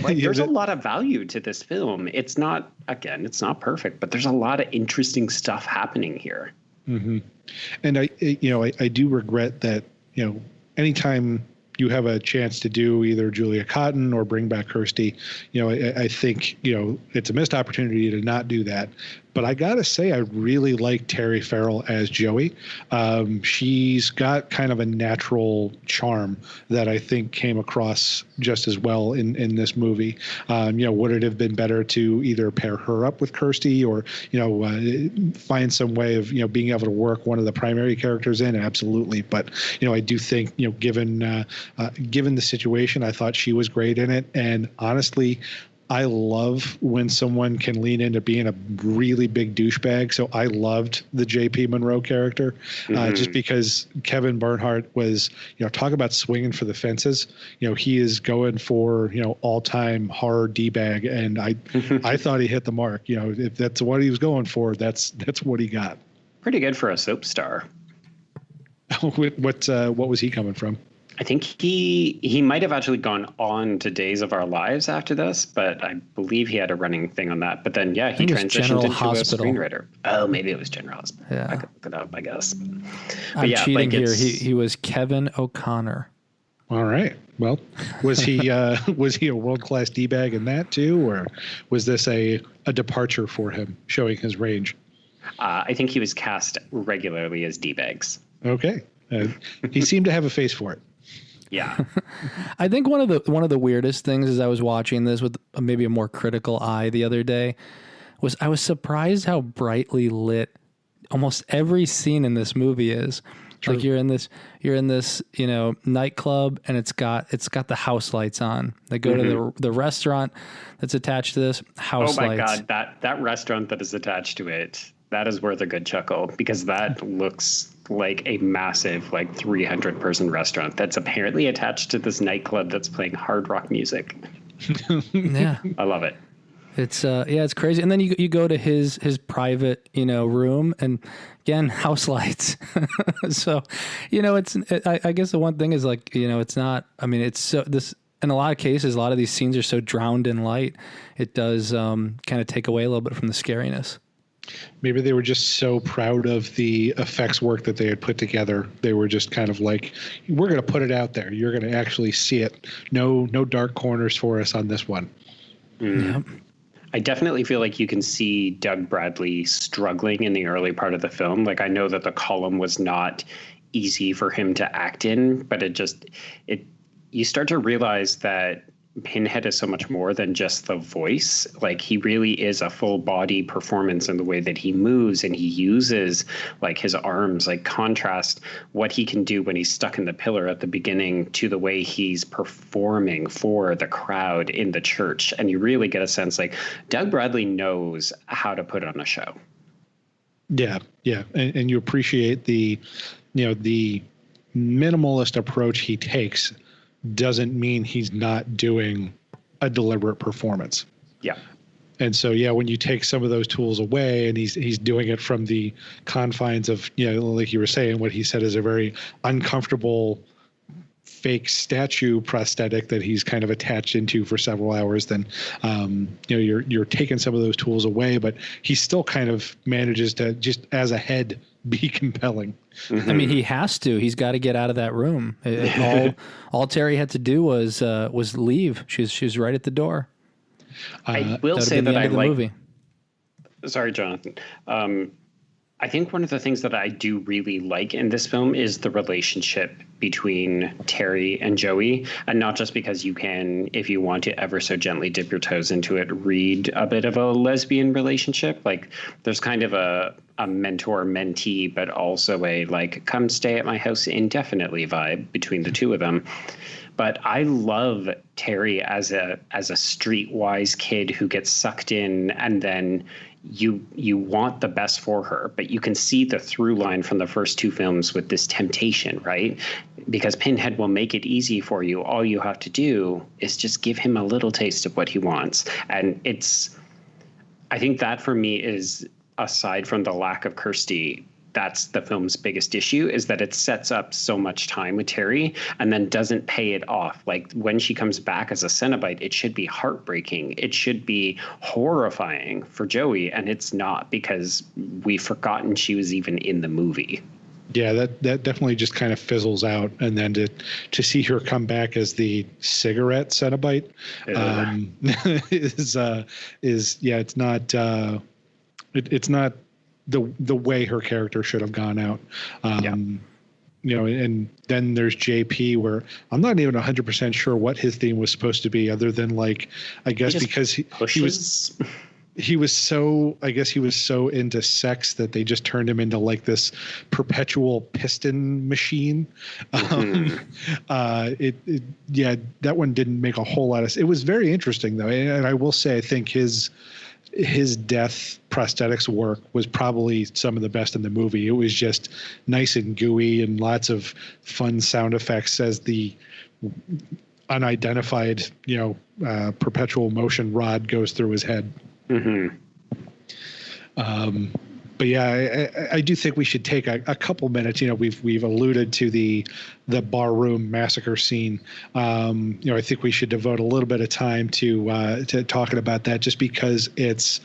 Like, there's a lot of value to this film. It's not perfect, but there's a lot of interesting stuff happening here. Mm-hmm. And I do regret that, anytime you have a chance to do either Julia Cotton or bring back Kirsty, I think, it's a missed opportunity to not do that. But I got to say, I really like Terry Farrell as Joey. She's got kind of a natural charm that I think came across just as well in this movie. Would it have been better to either pair her up with Kirsty or, find some way of, being able to work one of the primary characters in? Absolutely. But, I do think, given the situation, I thought she was great in it. And honestly, I love when someone can lean into being a really big douchebag. So I loved the J.P. Monroe character, just because Kevin Bernhardt was, talk about swinging for the fences. He is going for, all-time horror D-bag. And I thought he hit the mark. If that's what he was going for, that's what he got. Pretty good for a soap star. What was he coming from? I think he might have actually gone on to Days of Our Lives after this, but I believe he had a running thing on that. But then, he transitioned into Hospital. A screenwriter. Oh, maybe it was General Hospital. Yeah. I could look it up, I guess. I'm cheating here. He was Kevin O'Connor. All right. Well, was he a world-class D-bag in that too, or was this a departure for him, showing his range? I think he was cast regularly as D-bags. Okay. He seemed to have a face for it. Yeah. I think one of the weirdest things as I was watching this with maybe a more critical eye the other day was I was surprised how brightly lit almost every scene in this movie is. True. Like you're in this, nightclub, and it's got the house lights on. They go to the restaurant that's attached to this, house lights. Oh my God, that restaurant that is attached to it, that is worth a good chuckle, because that looks like a massive 300-person restaurant that's apparently attached to this nightclub that's playing hard rock music. Yeah. I love it. It's it's crazy. And then you go to his private, room, and again, house lights. So, I guess the one thing is it's not, it's so this, in a lot of cases, a lot of these scenes are so drowned in light. It does kind of take away a little bit from the scariness. Maybe they were just so proud of the effects work that they had put together. They were just kind of like, we're going to put it out there. You're going to actually see it. No dark corners for us on this one. Yep. I definitely feel like you can see Doug Bradley struggling in the early part of the film. I know that the column was not easy for him to act in, but you start to realize that Pinhead is so much more than just the voice. Like, he really is a full body performance in the way that he moves, and he uses like his arms, like contrast what he can do when he's stuck in the pillar at the beginning to the way he's performing for the crowd in the church. And you really get a sense like Doug Bradley knows how to put on a show. Yeah. Yeah. And you appreciate the minimalist approach he takes doesn't mean he's not doing a deliberate performance. Yeah. And so, yeah, when you take some of those tools away and he's doing it from the confines of, like you were saying, what he said is a very uncomfortable fake statue prosthetic that he's kind of attached into for several hours, then, you're taking some of those tools away, but he still kind of manages to just as a head be compelling. Mm-hmm. I mean, he has to. He's got to get out of that room. All Terry had to do was leave. She's right at the door. I will say that I like. Movie. Sorry, Jonathan. I think one of the things that I do really like in this film is the relationship between Terry and Joey, and not just because you can, if you want to ever so gently dip your toes into it, read a bit of a lesbian relationship. Like, there's kind of a mentor-mentee, but also a like, come stay at my house indefinitely vibe between the two of them. But I love Terry as a streetwise kid who gets sucked in, and then you want the best for her, but you can see the through line from the first two films with this temptation, right? Because Pinhead will make it easy for you. All you have to do is just give him a little taste of what he wants. And I think that for me is, aside from the lack of Kirsty, that's the film's biggest issue, is that it sets up so much time with Terry and then doesn't pay it off. Like, when she comes back as a Cenobite, it should be heartbreaking. It should be horrifying for Joey, and it's not, because we've forgotten she was even in the movie. Yeah, that definitely just kind of fizzles out, and then to see her come back as the cigarette Cenobite it's not the way her character should have gone out. And then there's JP, where I'm not even 100% sure what his theme was supposed to be, other than like, I guess because he was so into sex that they just turned him into like this perpetual piston machine. That one didn't make a whole lot of sense. It was very interesting though. And I will say, I think his death prosthetics work was probably some of the best in the movie. It was just nice and gooey, and lots of fun sound effects as the unidentified, perpetual motion rod goes through his head. Mm-hmm. But yeah, I do think we should take a couple minutes. We've alluded to the barroom massacre scene. I think we should devote a little bit of time to talking about that, just because it's,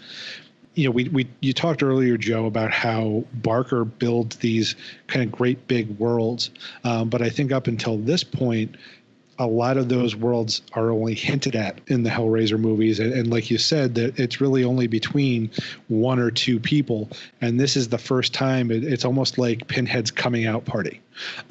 you talked earlier, Joe, about how Barker builds these kind of great big worlds. But I think up until this point, a lot of those worlds are only hinted at in the Hellraiser movies. And like you said, that it's really only between one or two people. And this is the first time it's almost like Pinhead's coming out party.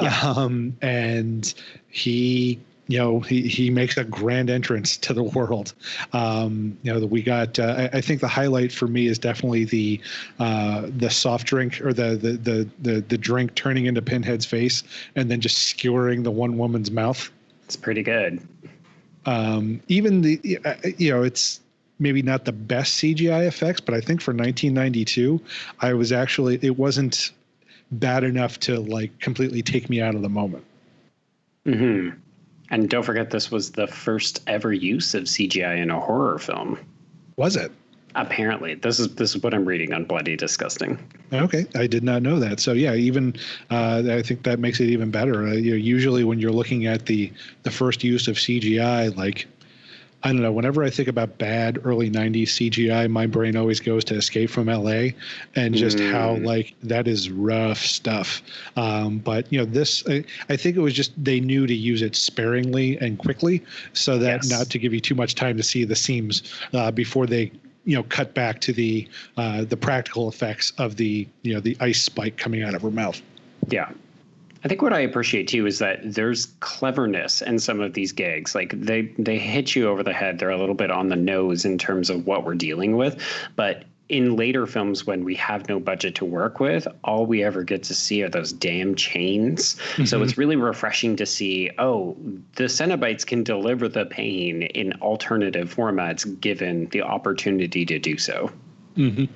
Yeah. And he makes a grand entrance to the world. We got, I think the highlight for me is definitely the soft drink, or the drink turning into Pinhead's face and then just skewering the one woman's mouth. It's pretty good. Even it's maybe not the best CGI effects, but I think for 1992, it wasn't bad enough to like completely take me out of the moment. Mm-hmm. And don't forget, this was the first ever use of CGI in a horror film. Was it? Apparently. This is what I'm reading on Bloody Disgusting. Okay, I did not know that. So yeah, even I think that makes it even better. Usually when you're looking at the first use of CGI, like, I don't know, whenever I think about bad early 90s CGI, my brain always goes to Escape from LA, and just how like that is rough stuff. But this, I think it was just they knew to use it sparingly and quickly, so that not to give you too much time to see the seams before they cut back to the practical effects of the ice spike coming out of her mouth. Yeah. I think what I appreciate too is that there's cleverness in some of these gags. Like they hit you over the head. They're a little bit on the nose in terms of what we're dealing with. But in later films, when we have no budget to work with, all we ever get to see are those damn chains. Mm-hmm. So it's really refreshing to see, oh, the Cenobites can deliver the pain in alternative formats given the opportunity to do so. Mm-hmm.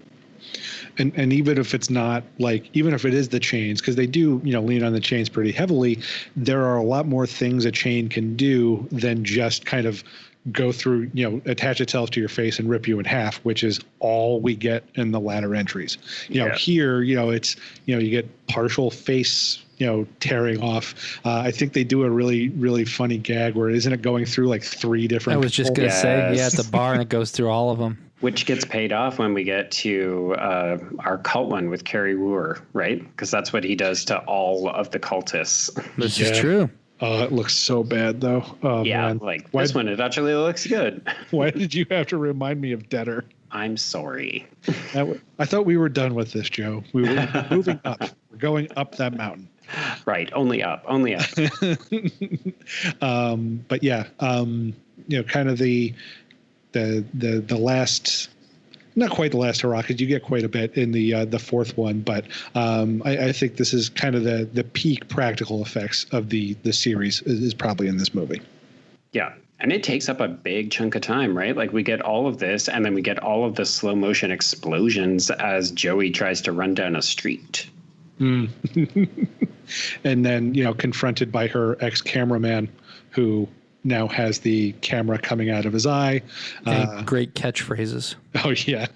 And even if it's not like, even if it is the chains, because they do, lean on the chains pretty heavily, there are a lot more things a chain can do than just kind of go through, attach itself to your face and rip you in half, which is all we get in the latter entries. Here, it's, you get partial face, tearing off. I think they do a really, really funny gag where isn't it going through like 3 different. I was just going to say, at the bar, and it goes through all of them. Which gets paid off when we get to our cult one with Kerry Wooer, right? Because that's what he does to all of the cultists. This is true. It looks so bad, though. Oh, yeah, man. This one, it actually looks good. Why did you have to remind me of Deader? I'm sorry. I thought we were done with this, Joe. We were moving up. We're going up that mountain. Right. Only up. Only up. But yeah, kind of the last, not quite the last hurrah, because you get quite a bit in the fourth one, but I think this is kind of the peak practical effects of the series is probably in this movie. Yeah. And it takes up a big chunk of time, right? Like we get all of this, and then we get all of the slow motion explosions as Joey tries to run down a street. And then, confronted by her ex-cameraman who now has the camera coming out of his eye. Great catchphrases. Oh, yeah.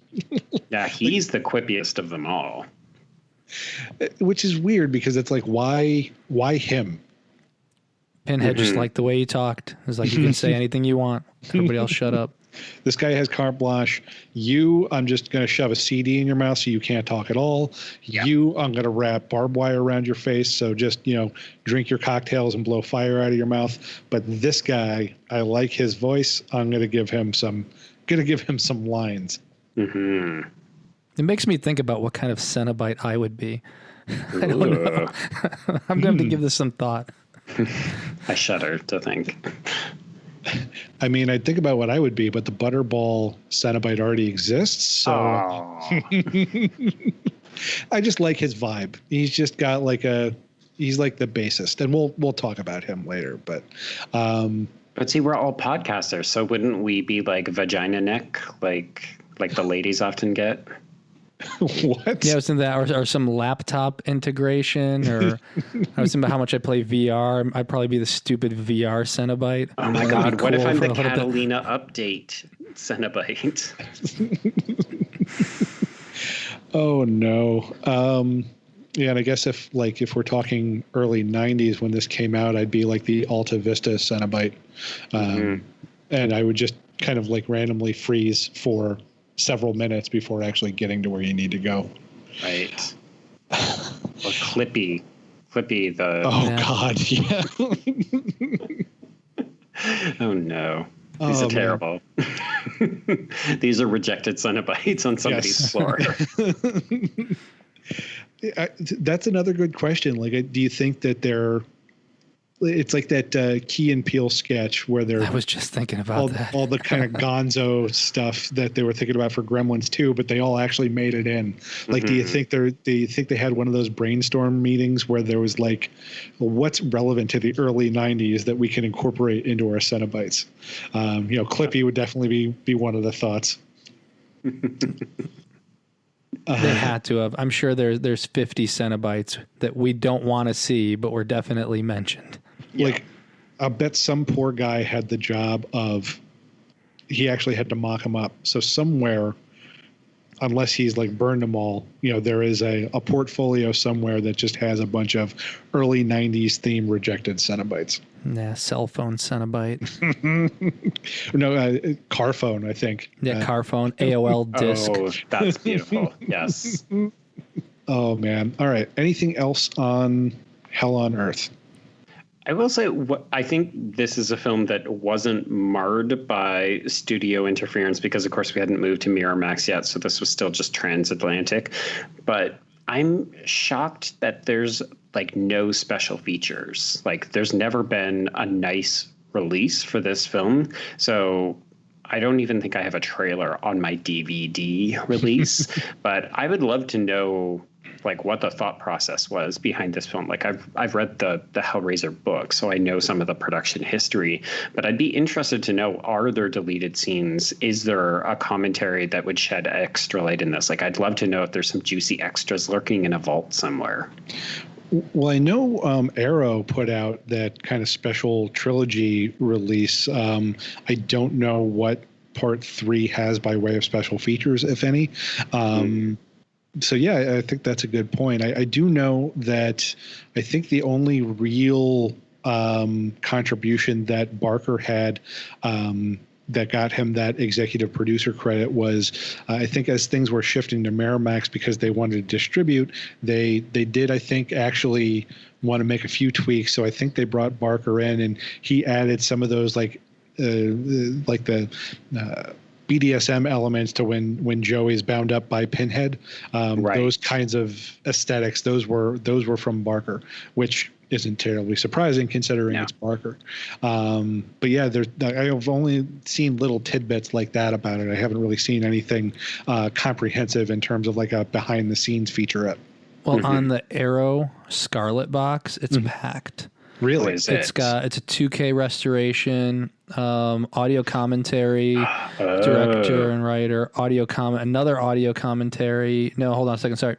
Yeah, he's the quippiest of them all. Which is weird because it's like, why him? Pinhead just liked the way he talked. It was like, you can say anything you want. Everybody else shut up. This guy has carte blanche. I'm just going to shove a CD in your mouth so you can't talk at all. Yeah. I'm going to wrap barbed wire around your face. So just, drink your cocktails and blow fire out of your mouth. But this guy, I like his voice. I'm going to give him some lines. Mm-hmm. It makes me think about what kind of Cenobite I would be. I don't know. I'm going to give this some thought. I shudder to think. I mean, I think about what I would be, but the Butterball Cenobite already exists. So I just like his vibe. He's just got he's like the bassist, and we'll talk about him later. But see, we're all podcasters, so wouldn't we be like vagina neck, like the ladies often get? What? Yeah, I was thinking that, or some laptop integration, or I was thinking about how much I play VR. I'd probably be the stupid VR Cenobite. Oh my God! What if I'm the Catalina update Cenobite? Oh no. Yeah, and I guess if we're talking early '90s when this came out, I'd be like the Alta Vista Cenobite, and I would just kind of randomly freeze for several minutes before actually getting to where you need to go. Right. Or Clippy the... Oh, yeah. God, yeah. Oh, no. These are terrible. These are rejected Cenobites on somebody's floor. That's another good question. Do you think that they're... It's like that Key and Peele sketch where they're... I was just thinking about that. All the kind of gonzo stuff that they were thinking about for Gremlins 2, but they all actually made it in. Do you think they had one of those brainstorm meetings where there was what's relevant to the early 90s that we can incorporate into our Cenobites? Clippy would definitely be one of the thoughts. They had to have. I'm sure there's 50 Cenobites that we don't want to see, but were definitely mentioned. Yeah. I bet some poor guy had the job of, he actually had to mock them up. So somewhere, unless he's burned them all, there is a portfolio somewhere that just has a bunch of early 90s theme rejected Cenobites. Yeah, cell phone Cenobite. No, car phone, I think. Yeah, car phone, AOL disc. Oh, that's beautiful. Yes. Oh, man. All right. Anything else on Hell on Earth? I will say, I think this is a film that wasn't marred by studio interference because, of course, we hadn't moved to Miramax yet, so this was still just transatlantic. But I'm shocked that there's like no special features. Like there's never been a nice release for this film. So I don't even think I have a trailer on my DVD release, but I would love to know like what the thought process was behind this film. Like I've read the Hellraiser book, so I know some of the production history, but I'd be interested to know, are there deleted scenes? Is there a commentary that would shed extra light in this? Like I'd love to know if there's some juicy extras lurking in a vault somewhere. Well, I know Arrow put out that kind of special trilogy release. I don't know what Part 3 has by way of special features, if any. So, yeah, I think that's a good point. I do know that I think the only real contribution that Barker had that got him that executive producer credit was, I think, as things were shifting to Miramax because they wanted to distribute, they did, I think, actually want to make a few tweaks. So I think they brought Barker in and he added some of those like the BDSM elements to when Joey's bound up by Pinhead. Right. Those kinds of aesthetics, those were from Barker, which isn't terribly surprising considering it's Barker. But yeah, I've only seen little tidbits like that about it. I haven't really seen anything comprehensive in terms of like a behind the scenes featurette. Well, on the Arrow Scarlet box, it's packed. Really? It's a 2K restoration, audio commentary, director and writer, another audio commentary. No, hold on a second. Sorry.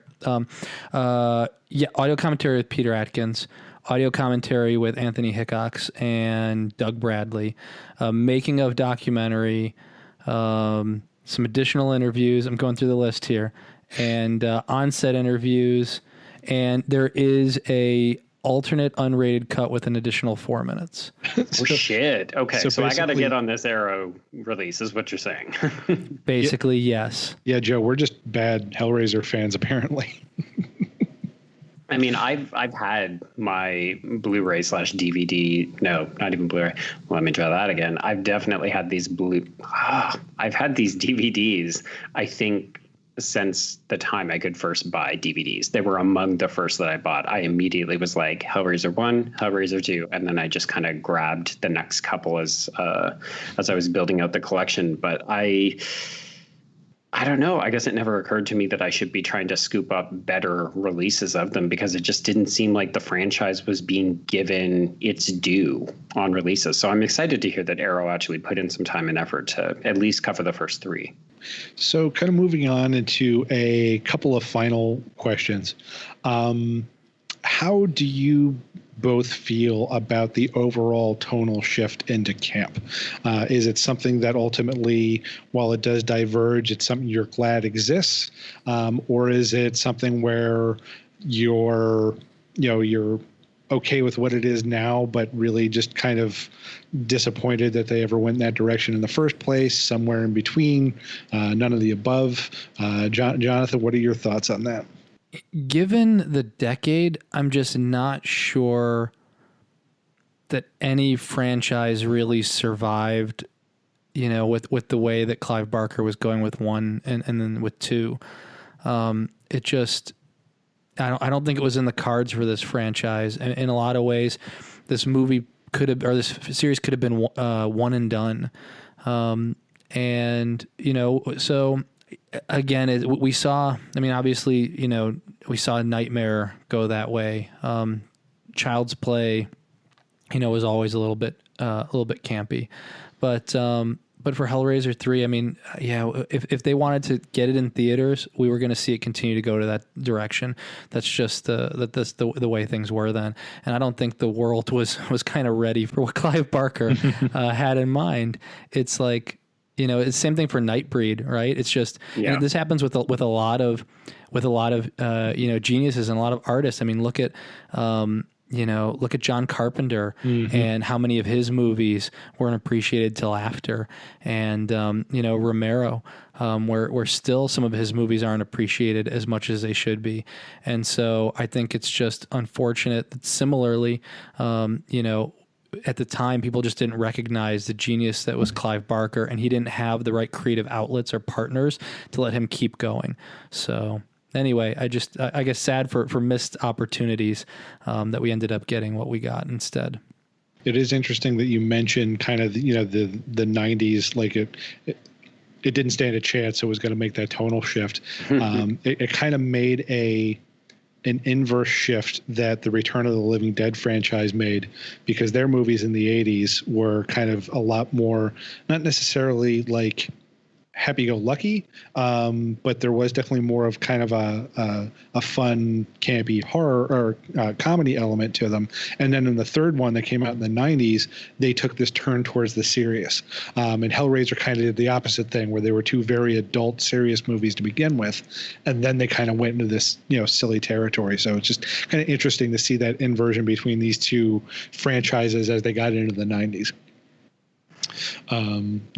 Audio commentary with Peter Atkins, audio commentary with Anthony Hickox and Doug Bradley, making of documentary, some additional interviews. I'm going through the list here, and on-set interviews, and there is a alternate unrated cut with an additional 4 minutes. Oh shit. Okay. So I got to get on this Arrow release is what you're saying. Basically, yes. Yeah, Joe, we're just bad Hellraiser fans apparently. I mean, I've had my Blu-ray / DVD. No, not even Blu-ray. Let me try that again. I've definitely had these I've had these DVDs, I think, since the time I could first buy DVDs. They were among the first that I bought. I immediately was like Hellraiser 1, Hellraiser 2, and then I just kind of grabbed the next couple as I was building out the collection. But I don't know. I guess it never occurred to me that I should be trying to scoop up better releases of them because it just didn't seem like the franchise was being given its due on releases. So I'm excited to hear that Arrow actually put in some time and effort to at least cover the first 3. So kind of moving on into a couple of final questions. How do you both feel about the overall tonal shift into camp? Is it something that ultimately, while it does diverge, it's something you're glad exists? Or is it something where you're okay with what it is now, but really just kind of disappointed that they ever went in that direction in the first place, somewhere in between, none of the above? Jonathan, what are your thoughts on that? Given the decade, I'm just not sure that any franchise really survived, with the way that Clive Barker was going with 1 and then with 2. It just, I don't think it was in the cards for this franchise. And in a lot of ways, this movie this series could have been one and done. So again, we saw, obviously, we saw Nightmare go that way. Child's Play, was always a little bit campy, but for Hellraiser 3, if they wanted to get it in theaters, we were going to see it continue to go to that direction. That's just the way things were then. And I don't think the world was kind of ready for what Clive Barker had in mind. It's like, it's the same thing for Nightbreed, right? It's just, this happens with a lot of geniuses and a lot of artists. Look at John Carpenter and how many of his movies weren't appreciated till after. And, Romero, where still some of his movies aren't appreciated as much as they should be. And so I think it's just unfortunate that similarly, at the time, people just didn't recognize the genius that was Clive Barker, and he didn't have the right creative outlets or partners to let him keep going. So anyway, I guess sad for missed opportunities that we ended up getting what we got instead. It is interesting that you mentioned kind of, you know, the 90s, like it didn't stand a chance. It was going to make that tonal shift. It kind of made an inverse shift that the Return of the Living Dead franchise made, because their movies in the 80s were kind of a lot more, not necessarily like happy-go-lucky, but there was definitely more of kind of a fun, campy horror or comedy element to them. And then in the third one that came out in the 90s, they took this turn towards the serious. And Hellraiser kind of did the opposite thing, where they were two very adult, serious movies to begin with, and then they kind of went into this, you know, silly territory. So it's just kind of interesting to see that inversion between these two franchises as they got into the 90s.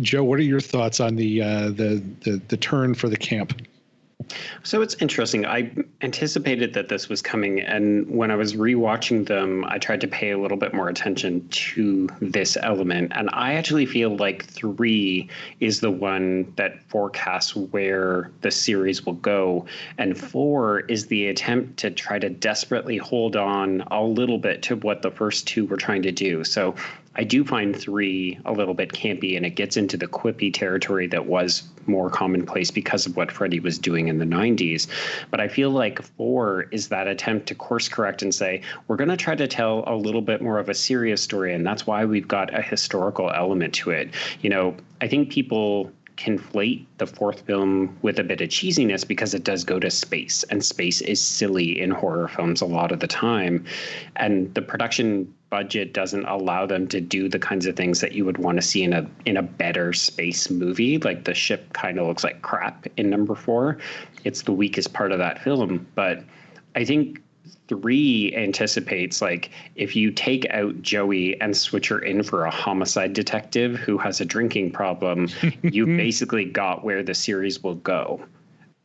Joe, what are your thoughts on the turn for the camp? So it's interesting. I anticipated that this was coming, and when I was rewatching them, I tried to pay a little bit more attention to this element. And I actually feel like 3 is the one that forecasts where the series will go, and 4 is the attempt to try to desperately hold on a little bit to what the first 2 were trying to do. So I do find 3 a little bit campy, and it gets into the quippy territory that was more commonplace because of what Freddy was doing in the 90s. But I feel like 4 is that attempt to course correct and say, we're going to try to tell a little bit more of a serious story, and that's why we've got a historical element to it. You know, I think people conflate the 4th film with a bit of cheesiness because it does go to space, and space is silly in horror films a lot of the time. And the production budget doesn't allow them to do the kinds of things that you would want to see in a better space movie. Like the ship kind of looks like crap in number 4. It's the weakest part of that film. But I think 3 anticipates, like, if you take out Joey and switch her in for a homicide detective who has a drinking problem, you basically got where the series will go.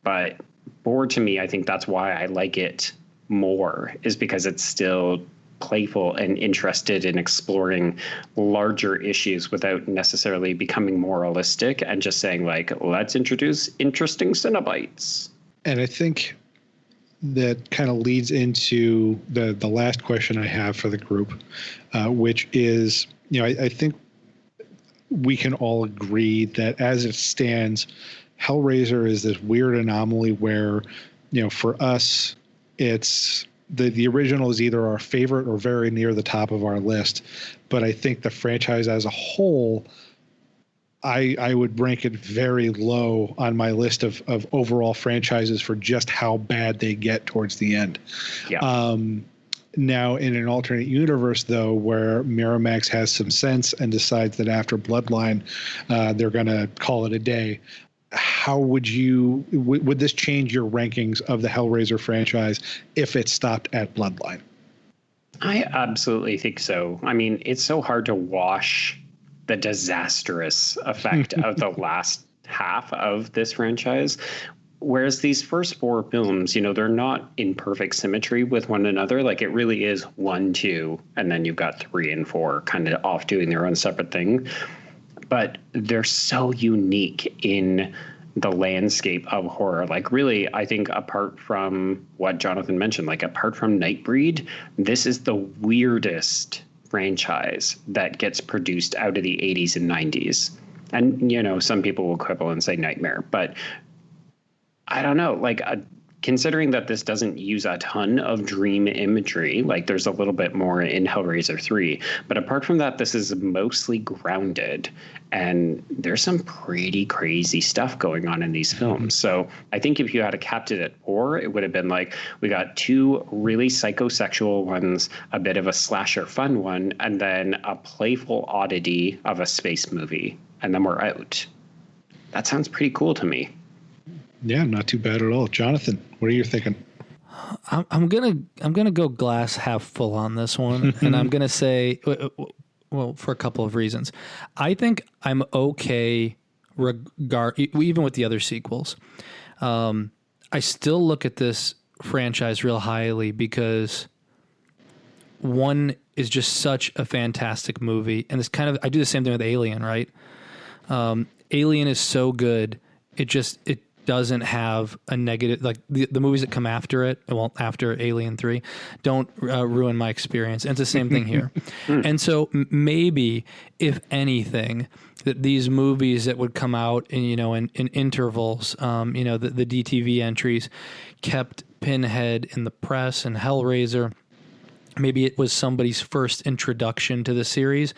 But 4, to me, I think that's why I like it more, is because it's still playful and interested in exploring larger issues without necessarily becoming moralistic and just saying, like, let's introduce interesting Cenobites. And I think that kind of leads into the last question I have for the group, which is, you know, I think we can all agree that as it stands, Hellraiser is this weird anomaly where, you know, for us, it's the original is either our favorite or very near the top of our list. But I think the franchise as a whole, I would rank it very low on my list of overall franchises for just how bad they get towards the end. Yeah. Now, in an alternate universe, though, where Miramax has some sense and decides that after Bloodline, they're going to call it a day, how would this change your rankings of the Hellraiser franchise if it stopped at Bloodline? I absolutely think so. I mean, it's so hard to wash the disastrous effect of the last half of this franchise. Whereas these first 4 films, you know, they're not in perfect symmetry with one another. Like, it really is 1, 2, and then you've got 3 and 4 kind of off doing their own separate thing. But they're so unique in the landscape of horror. Like, really, I think apart from what Jonathan mentioned, like apart from Nightbreed, this is the weirdest franchise that gets produced out of the 80s and 90s. And, you know, some people will quibble and say Nightmare, but I don't know, like, considering that this doesn't use a ton of dream imagery, like there's a little bit more in Hellraiser 3, but apart from that, this is mostly grounded, and there's some pretty crazy stuff going on in these films. So I think if you had capped it at 4, it would have been like, we got 2 really psychosexual ones, a bit of a slasher fun one, and then a playful oddity of a space movie, and then we're out. That sounds pretty cool to me. Yeah, not too bad at all. Jonathan, what are you thinking? I'm gonna go glass half full on this one, and I'm gonna say, well, for a couple of reasons. I think I'm okay even with the other sequels. I still look at this franchise real highly because 1 is just such a fantastic movie, and it's kind of, I do the same thing with Alien, right? Alien is so good. doesn't have a negative, like the movies that come after it, well, after Alien 3, don't ruin my experience. And it's the same thing here. And so maybe, if anything, that these movies that would come out in, in intervals, the DTV entries kept Pinhead in the press and Hellraiser. Maybe it was somebody's first introduction to the series,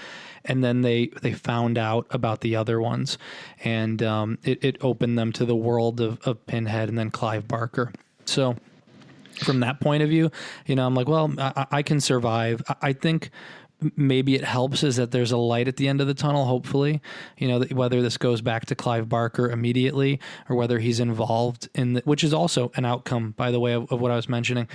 and then they found out about the other ones, and it opened them to the world of Pinhead and then Clive Barker. So from that point of view, I'm like, well, I can survive. I think maybe it helps is that there's a light at the end of the tunnel, hopefully, whether this goes back to Clive Barker immediately or whether he's involved in which is also an outcome, by the way, of what I was mentioning.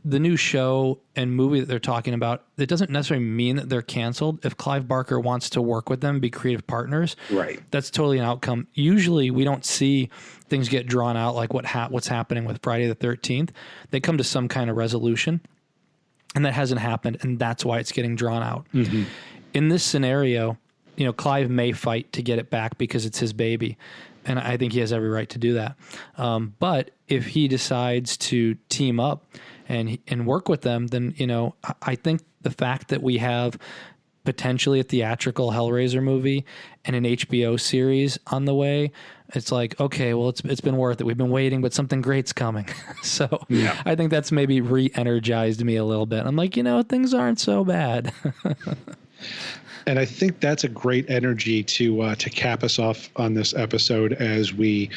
The new show and movie that they're talking about, it doesn't necessarily mean that they're canceled. If Clive Barker wants to work with them, be creative partners, right? That's totally an outcome. Usually we don't see things get drawn out like what's happening with Friday the 13th. They come to some kind of resolution. And that hasn't happened, and that's why it's getting drawn out. Mm-hmm. In this scenario, Clive may fight to get it back because it's his baby, and I think he has every right to do that. But if he decides to team up and work with them, then I think the fact that we have potentially a theatrical Hellraiser movie and an HBO series on the way, it's like, okay, well, it's been worth it. We've been waiting, but something great's coming. So yeah. I think that's maybe re-energized me a little bit. I'm like, things aren't so bad. And I think that's a great energy to cap us off on this episode as we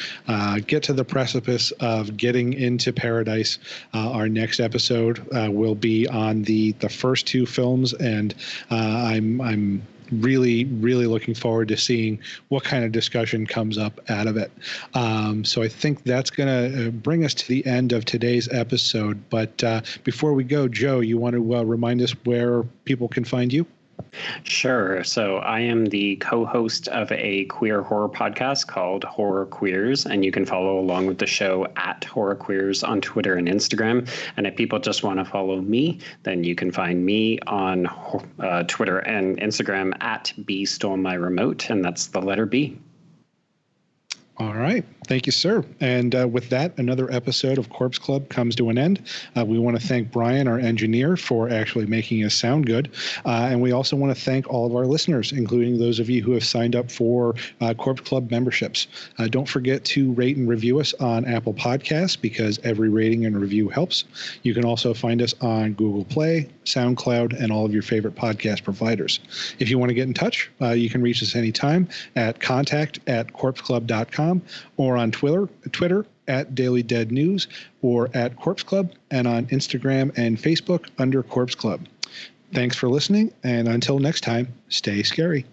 get to the precipice of getting into paradise. Our next episode will be on the first two films, and I'm really, really looking forward to seeing what kind of discussion comes up out of it. So I think that's going to bring us to the end of today's episode. But before we go, Joe, you want to remind us where people can find you? Sure. So I am the co-host of a queer horror podcast called Horror Queers, and you can follow along with the show at Horror Queers on Twitter and Instagram. And if people just want to follow me, then you can find me on Twitter and Instagram at B Stole My Remote, and that's the letter B. All right. Thank you, sir. And with that, another episode of Corpse Club comes to an end. We want to thank Bryan, our engineer, for actually making us sound good. And we also want to thank all of our listeners, including those of you who have signed up for Corpse Club memberships. Don't forget to rate and review us on Apple Podcasts, because every rating and review helps. You can also find us on Google Play, SoundCloud, and all of your favorite podcast providers. If you want to get in touch, you can reach us anytime at contact@corpseclub.com, or on Twitter at Daily Dead News, or at Corpse Club, and on Instagram and Facebook under Corpse Club. Thanks for listening, and until next time, stay scary.